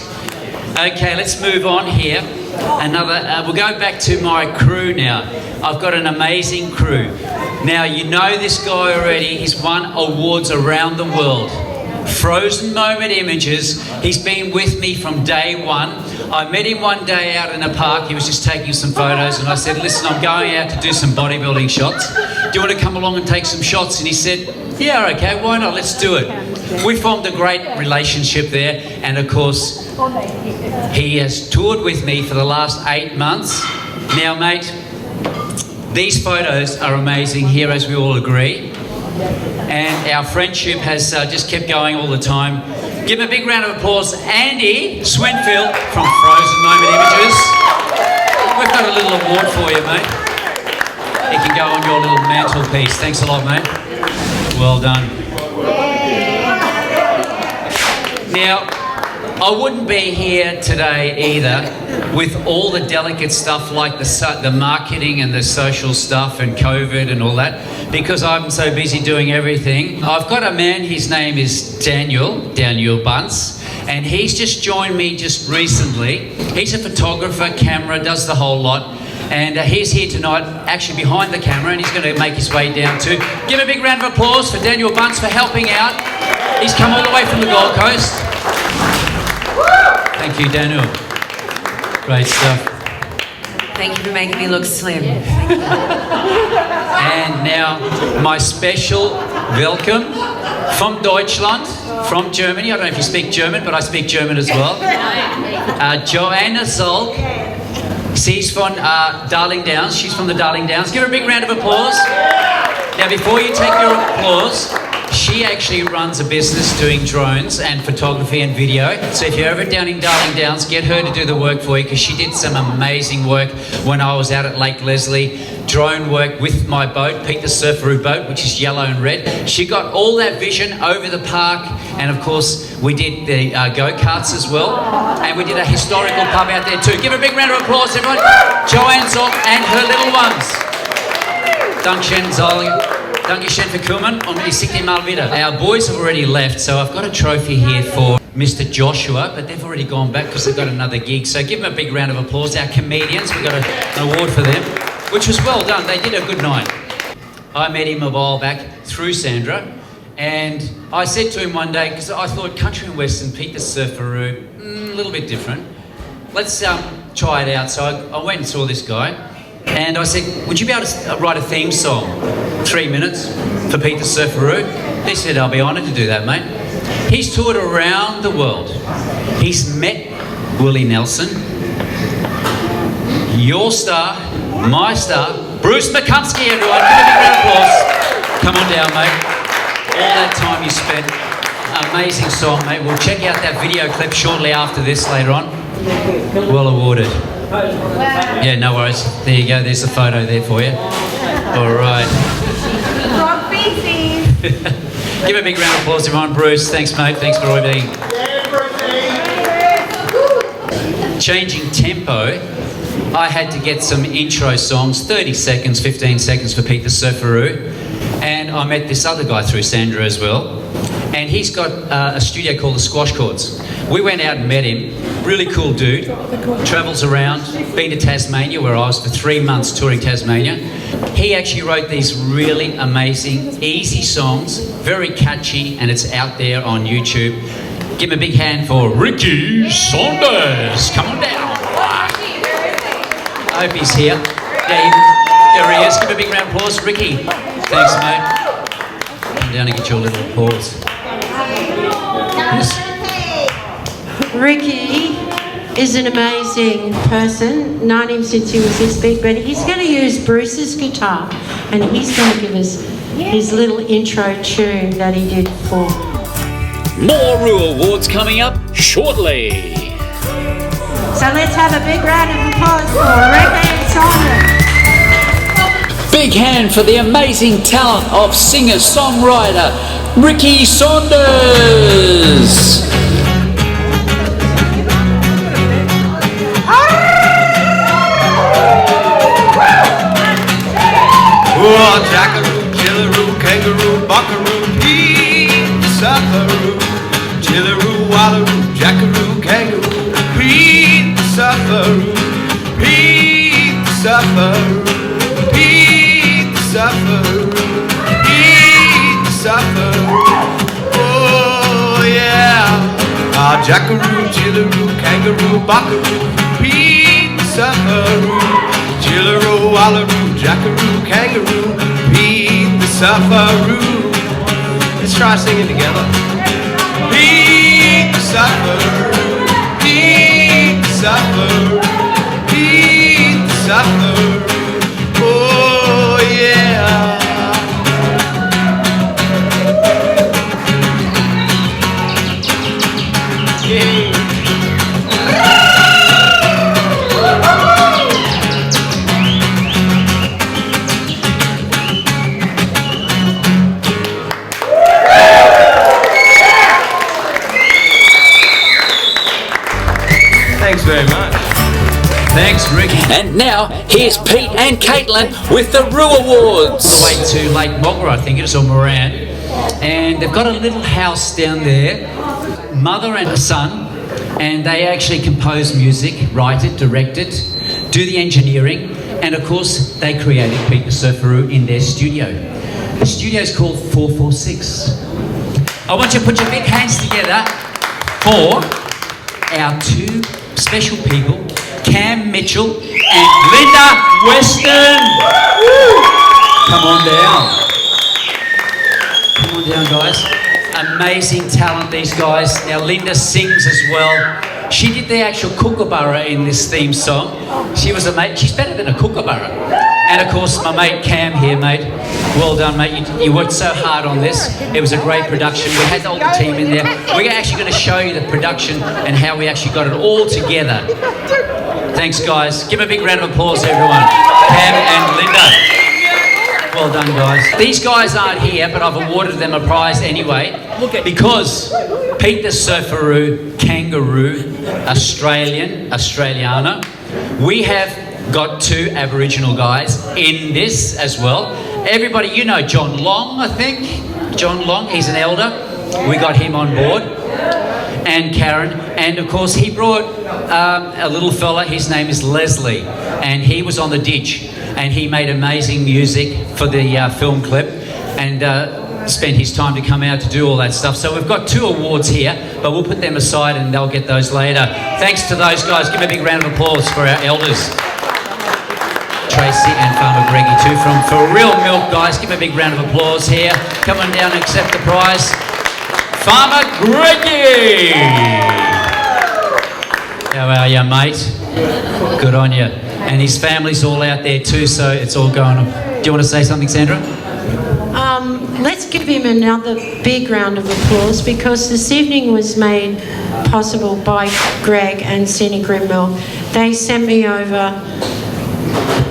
Okay, let's move on here. We'll go back to my crew now. I've got an amazing crew. Now, you know this guy already. He's won awards around the world. Frozen Moment Images. He's been with me from day one. I met him one day out in a park. He was just taking some photos, and I said, listen, I'm going out to do some bodybuilding shots. Do you want to come along and take some shots? And he said, yeah, okay, why not? Let's do it. We formed a great relationship there, and of course, he has toured with me for the last 8 months. Now, mate, these photos are amazing here, as we all agree. And our friendship has just kept going all the time. Give him a big round of applause, Andy Swinfield from Frozen Moment Images. We've got a little award for you, mate. It can go on your little mantelpiece. Thanks a lot, mate. Well done. Now, I wouldn't be here today either with all the delicate stuff like the marketing and the social stuff and COVID and all that, because I'm so busy doing everything. I've got a man, his name is Daniel Bunce, and he's just joined me just recently. He's a photographer, camera, does the whole lot. And he's here tonight, actually behind the camera, and he's going to make his way down too. Give a big round of applause for Daniel Bunce for helping out. He's come all the way from the Gold Coast. Thank you, Daniel. Great stuff. Thank you for making me look slim. And now, my special welcome from Deutschland, from Germany. I don't know if you speak German, but I speak German as well. Joanna Zolk. She's from Darling Downs. She's from the Darling Downs. Give her a big round of applause. Now, before you take your applause, she actually runs a business doing drones and photography and video. So if you're ever down in Darling Downs, get her to do the work for you, because she did some amazing work when I was out at Lake Leslie. Drone work with my boat, Pete The Surfaroo Boat, which is yellow and red. She got all that vision over the park, and of course we did the go-karts as well, and we did a historical pub out there too. Give a big round of applause, everyone. Joanne Zoll and her little ones. Dankeschön, Zoll. Dankeschön für kommen und ich sehe dich mal wieder. Our boys have already left, so I've got a trophy here for Mr. Joshua, but they've already gone back because they've got another gig. So give them a big round of applause. Our comedians, we got an award for them, which was well done. They did a good night. I met him a while back through Sandra, and I said to him one day, because I thought country and western, Pete The Surfaroo, a little bit different. Let's try it out. So I went and saw this guy. And I said, would you be able to write a theme song, 3 minutes, for Pete The Surfaroo? He said, I'll be honoured to do that, mate. He's toured around the world. He's met Willie Nelson, your star, my star, Bruce McCumsky, everyone. Give a big round of applause. Come on down, mate. All that time you spent. Amazing song, mate. We'll check out that video clip shortly after this later on. Well awarded. Yeah, no worries. There you go. There's a photo there for you. All right. Give a big round of applause, everyone. Bruce, thanks, mate. Thanks for everything. Changing tempo, I had to get some intro songs, 30 seconds, 15 seconds for Pete The Surfaroo. And I met this other guy through Sandra as well. And he's got a studio called the Squash Courts. We went out and met him. Really cool dude. Travels around. Been to Tasmania, where I was for 3 months touring Tasmania. He actually wrote these really amazing, easy songs, very catchy, and it's out there on YouTube. Give him a big hand for Ricky Saunders. Come on down. I hope he's here. There he is. Give him a big round of applause. Ricky. Thanks, mate. Come down and get your little applause. Ricky is an amazing person. Known him since he was this big, but he's going to use Bruce's guitar, and he's going to give us his little intro tune that he did for. More Roo Awards coming up shortly. So let's have a big round of applause for Ricky Saunders. Big hand for the amazing talent of singer-songwriter Ricky Saunders. Oh, jackaroo, jillaroo, kangaroo, buckaroo, Pete The Surfaroo. Jillaroo, wallaroo, jackaroo, kangaroo, Pete The Surfaroo. Pete The Surfaroo. Pete The Surfaroo. Pete The Surfaroo. Oh, jackaroo, jillaroo, kangaroo, buckaroo, Pete the Surfaroo. Jillaroo, wallaroo, jackaroo, kangaroo, Pete the Surfaroo. Let's try singing together. Pete the Surfaroo, Pete the Surfaroo, Pete the Surfaroo. Oh yeah. Thanks very much. Thanks, Ricky. And now, here's Pete and Caitlin with the Roo Awards. On the way to Lake Mogra, I think it is, or Moran. And they've got a little house down there, mother and son, and they actually compose music, write it, direct it, do the engineering, and of course, they created Pete the Surfaroo in their studio. The studio is called 446. I want you to put your big hands together for our two special people, Cam Mitchell and Linda Weston. Come on down. Come on down, guys. Amazing talent, these guys. Now, Linda sings as well. She did the actual kookaburra in this theme song. She was a mate. She's better than a kookaburra. And of course, my mate Cam here, mate. Well done, mate. You worked so hard on this. It was a great production. We had all the team in there. We're actually going to show you the production and how we actually got it all together. Thanks, guys. Give a big round of applause, everyone. Cam and Linda. Well done, guys. These guys aren't here, but I've awarded them a prize anyway, because Pete the Surfaroo, kangaroo, Australiana. We have got two Aboriginal guys in this as well. Everybody, you know John Long, I think. John Long, he's an elder. We got him on board. And Karen. And of course, he brought a little fella, his name is Leslie. And he was on the ditch. And he made amazing music for the film clip. And spent his time to come out to do all that stuff. So we've got two awards here, but we'll put them aside and they'll get those later. Thanks to those guys. Give them a big round of applause for our elders. Tracy and Farmer Greggy too from For Real Milk, guys. Give them a big round of applause here. Come on down and accept the prize. Farmer Greggy! How are you, mate? Good on you. And his family's all out there too, so it's all going on. Do you want to say something, Sandra? Let's give him another big round of applause, because this evening was made possible by Greg and Scenic Rim. They sent me over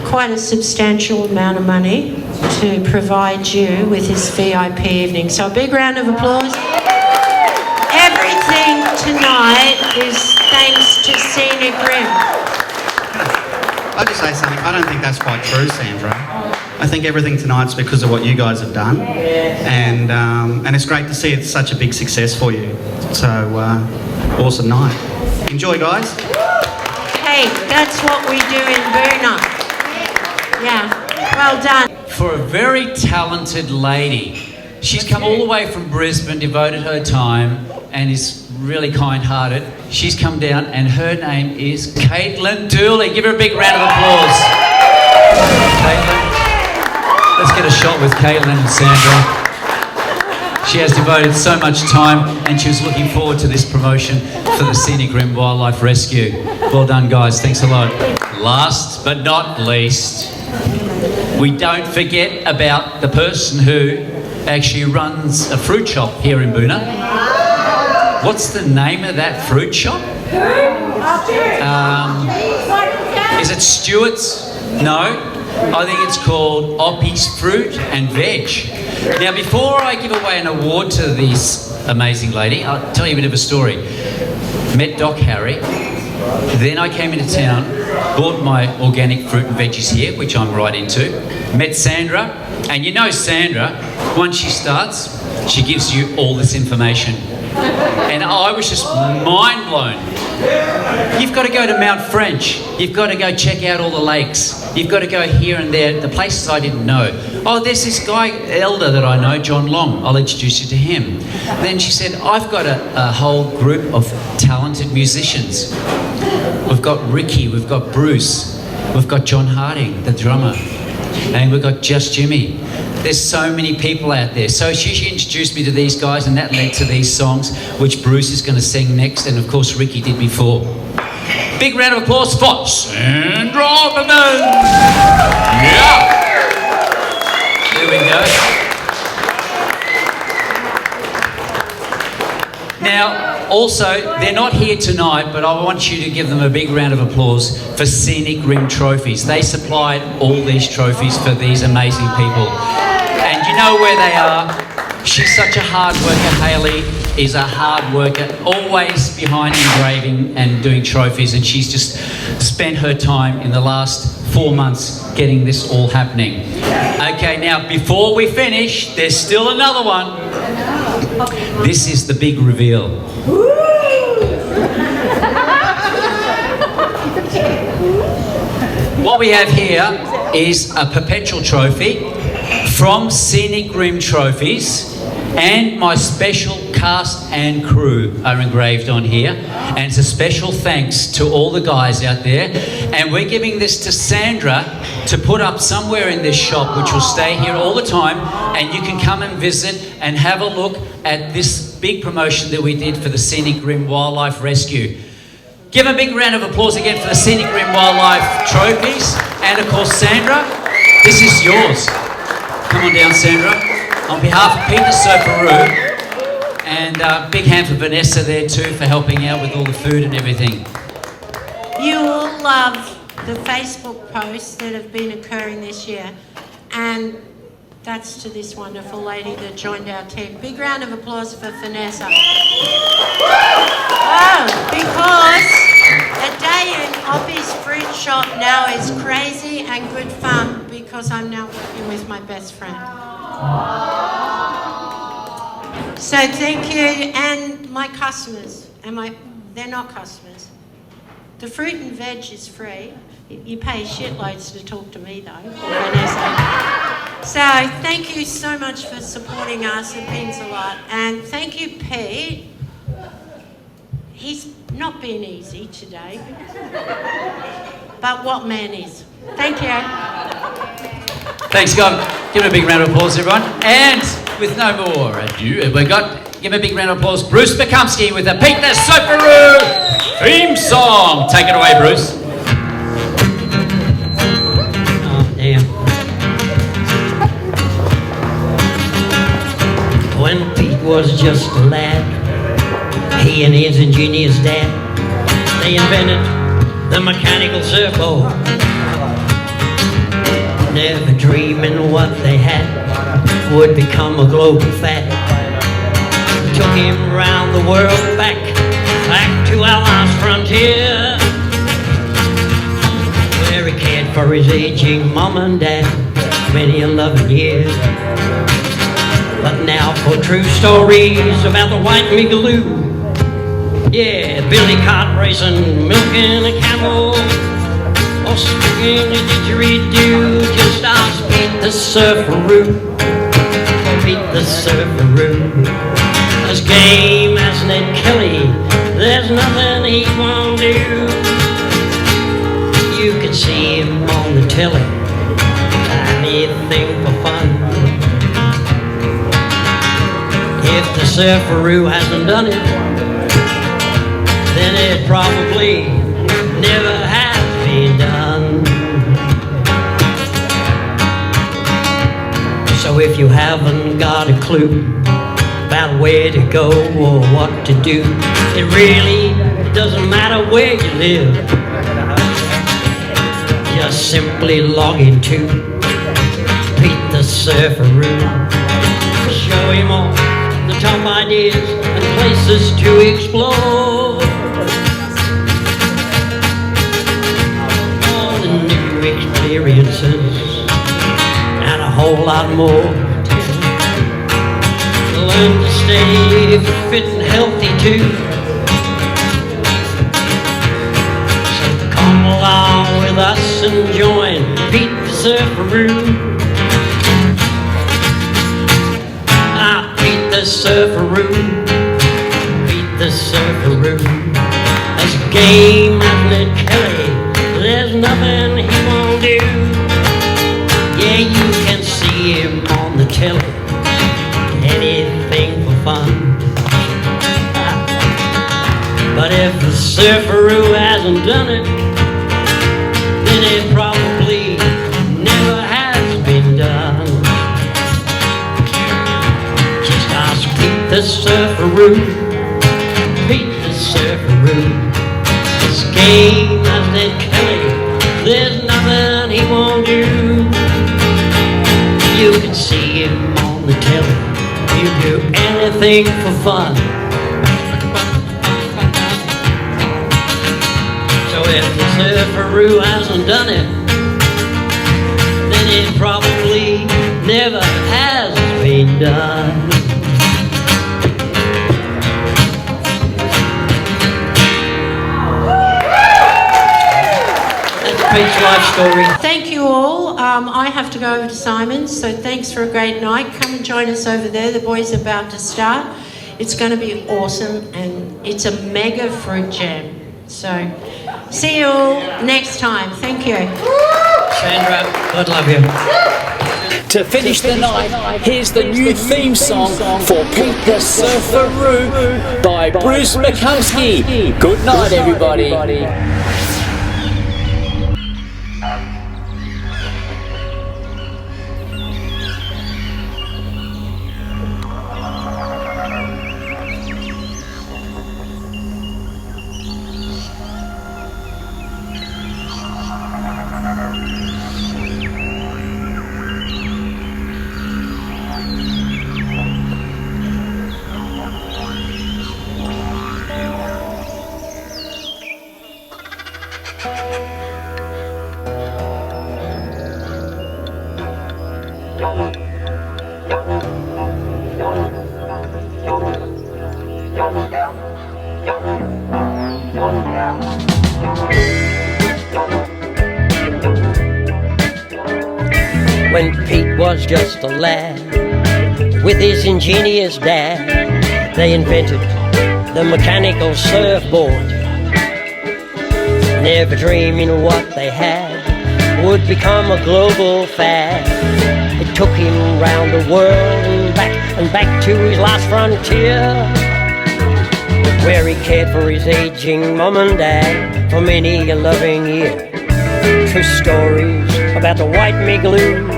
quite a substantial amount of money to provide you with this VIP evening. So a big round of applause. Everything tonight is thanks to Scenic Rim. I'll just say something. I don't think that's quite true, Sandra. I think everything tonight's because of what you guys have done, and it's great to see it's such a big success for you. So awesome night. Enjoy, guys. Hey, that's what we do in Boona. Yeah, well done. For a very talented lady. She's come all the way from Brisbane, devoted her time, and is really kind-hearted. She's come down, and her name is Caitlin Dooley. Give her a big round of applause. Caitlin. Let's get a shot with Caitlin and Sandra. She has devoted so much time, and she was looking forward to this promotion for the Scenic Rim Wildlife Rescue. Well done, guys. Thanks a lot. Last but not least, we don't forget about the person who actually runs a fruit shop here in Boona. What's the name of that fruit shop? Is it Stewart's? No. I think it's called OPPYS Fruit and Veg. Now, before I give away an award to this amazing lady, I'll tell you a bit of a story. Met Doc Harry, then I came into town, bought my organic fruit and veggies here, which I'm right into. Met Sandra, and you know Sandra, once she starts, she gives you all this information. And I was just mind blown. You've got to go to Mount French. You've got to go check out all the lakes. You've got to go here and there, the places I didn't know. Oh, there's this guy, elder that I know, John Long. I'll introduce you to him. Then she said, I've got a whole group of talented musicians. We've got Ricky, we've got Bruce, we've got John Harding, the drummer, and we've got Just Jimmy. There's so many people out there. So she introduced me to these guys, and that led to these songs, which Bruce is going to sing next, and of course Ricky did before. Big round of applause for Sandra Opperman. Yeah. There we go. Now, also, they're not here tonight, but I want you to give them a big round of applause for Scenic Rim trophies. They supplied all these trophies for these amazing people. And you know where they are. She's such a hard worker. Hayley is a hard worker, always behind engraving and doing trophies, and she's just spent her time in the last 4 months getting this all happening. Okay, now before we finish, there's still another one. This is the big reveal. What we have here is a perpetual trophy from Scenic Rim Trophies, and my special cast and crew are engraved on here, and it's a special thanks to all the guys out there, and we're giving this to Sandra to put up somewhere in this shop, which will stay here all the time, and you can come and visit and have a look at this big promotion that we did for the Scenic Rim Wildlife Rescue. Give a big round of applause again for the Scenic Rim Wildlife Trophies, and of course Sandra, this is yours. Come on down, Sandra. On behalf of Pete The Surfaroo, and big hand for Vanessa there too for helping out with all the food and everything. You will love the Facebook posts that have been occurring this year, and that's to this wonderful lady that joined our team. Big round of applause for Vanessa. Oh, because a day in OPPYS fruit shop now is crazy and good fun because I'm now working with my best friend. So thank you, and my customers, they're not customers. The fruit and veg is free. You pay shitloads to talk to me though, Vanessa. So thank you so much for supporting us, it means a lot. And thank you, Pete. He's not been easy today, but what man is? Thank you. Thanks, God. Give him a big round of applause, everyone. And with no more ado, give him a big round of applause, Bruce Bekumsky with the Pete The Surfaroo theme song. Take it away, Bruce. Oh, damn. When Pete was just a lad, he and his ingenious dad, they invented the mechanical surfboard. Never dreaming what they had would become a global fad. Took him round the world, back to our last frontier, where he cared for his aging mom and dad many 11 years. But now for true stories about the white Migaloo. Yeah, Billy cart racing, milking a camel, or sticking a didgeridoo. Just ask Pete The Surfaroo. Pete The Surfaroo. As game as Ned Kelly, there's nothing he won't do. You can see him on the telly, anything for fun. If the Surfaroo hasn't done it, then it probably never has been done. So if you haven't got a clue about where to go or what to do, it really doesn't matter where you live. Just simply log into Pete The Surfaroo. Show him all the top ideas and places to explore. All the new experiences and a whole lot more. learn to stay fit and healthy too. So come along with us and join Pete the Surfaroo. Pete the Surfaroo, Pete the Surfaroo. As game as Ned Kelly, there's nothing he won't do. Yeah, you can see him on the telly, anything for fun. But if the Surfaroo hasn't done it, then it probably never has been done. Just ask Pete the Surfaroo, Pete the Surfaroo. This game as Ned Kelly, there's nothing he won't do. You can see him on the telly, he'll do anything for fun. So if the Surfaroo hasn't done it, then it probably never has been done. Pete's life story. Thank you all. I have to go over to Simon's, so thanks for a great night. Come and join us over there. The boys are about to start. It's going to be awesome, and it's a mega fruit jam. So, see you all next time. Thank you. Sandra, God love you. To finish the night, here's the new theme song for Pete the Surfaroo by Bruce Mikulski. Good night, everybody. When Pete was just a lad, with his ingenious dad, they invented the mechanical surfboard. Never dreaming what they had would become a global fad. It took him round the world and back to his last frontier, where he cared for his aging mum and dad for many a loving year. True stories about the white migloo,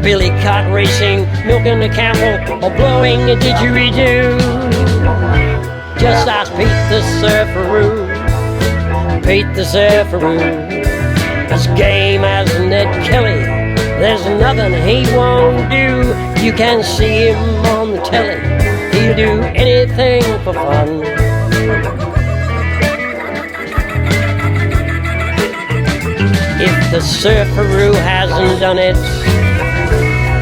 Billy cart racing, milking a camel, or blowing a didgeridoo. Just ask Pete the Surfaroo, Pete the Surfaroo. As game as Ned Kelly, there's nothing he won't do. You can see him on the telly, he'll do anything for fun. If the Surfaroo hasn't done it,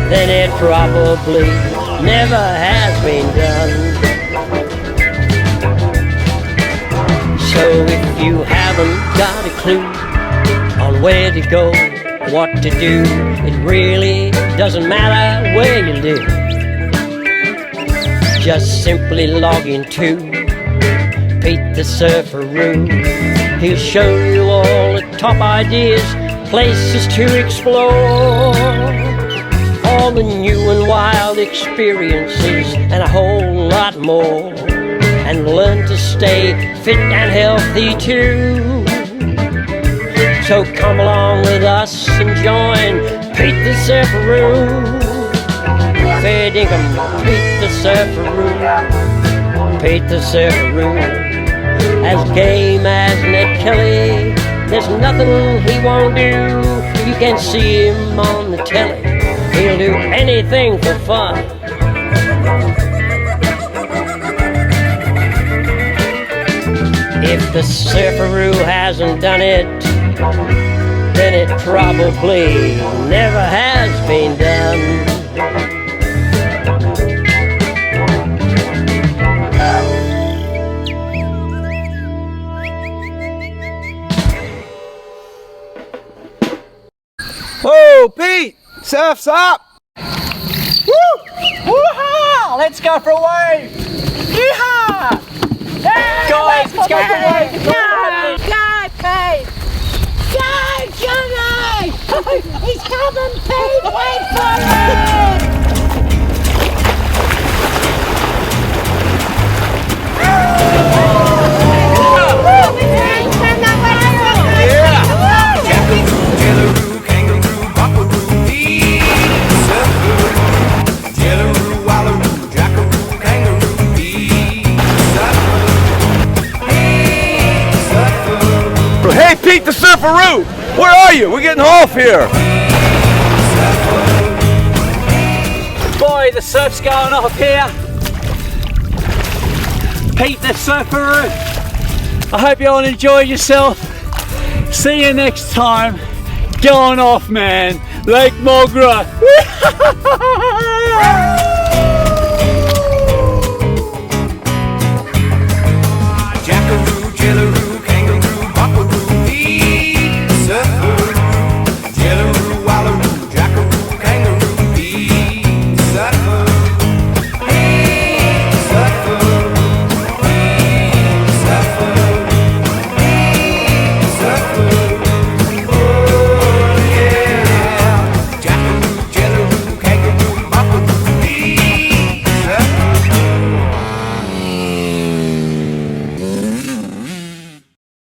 then it probably never has been done. So if you haven't got a clue on where to go, what to do, it really doesn't matter where you live. Just simply log into Pete the Surfaroo. He'll show you all the top ideas, places to explore, all the new and wild experiences, and a whole lot more. And learn to stay fit and healthy too. So come along with us and join Pete the Surfaroo. Fair dinkum, Pete the Surfaroo, Pete the Surfaroo. As game as Ned Kelly, there's nothing he won't do. You can see him on the telly, he'll do anything for fun. If the Surfaroo hasn't done it, then it probably never has been done. Surf's up! Woo! Woo-ha! Let's go for a wave! Yee-haw! Guys, let's go for a wave! Go, Pete! Go, Johnny! He's coming, Pete! Wait for him! Hey, Pete the Surfaroo! Where are you? We're getting off here! Boy, the surf's going off here. Pete the Surfaroo. I hope you all enjoy yourself. See you next time. Going off, man. Lake Mogra.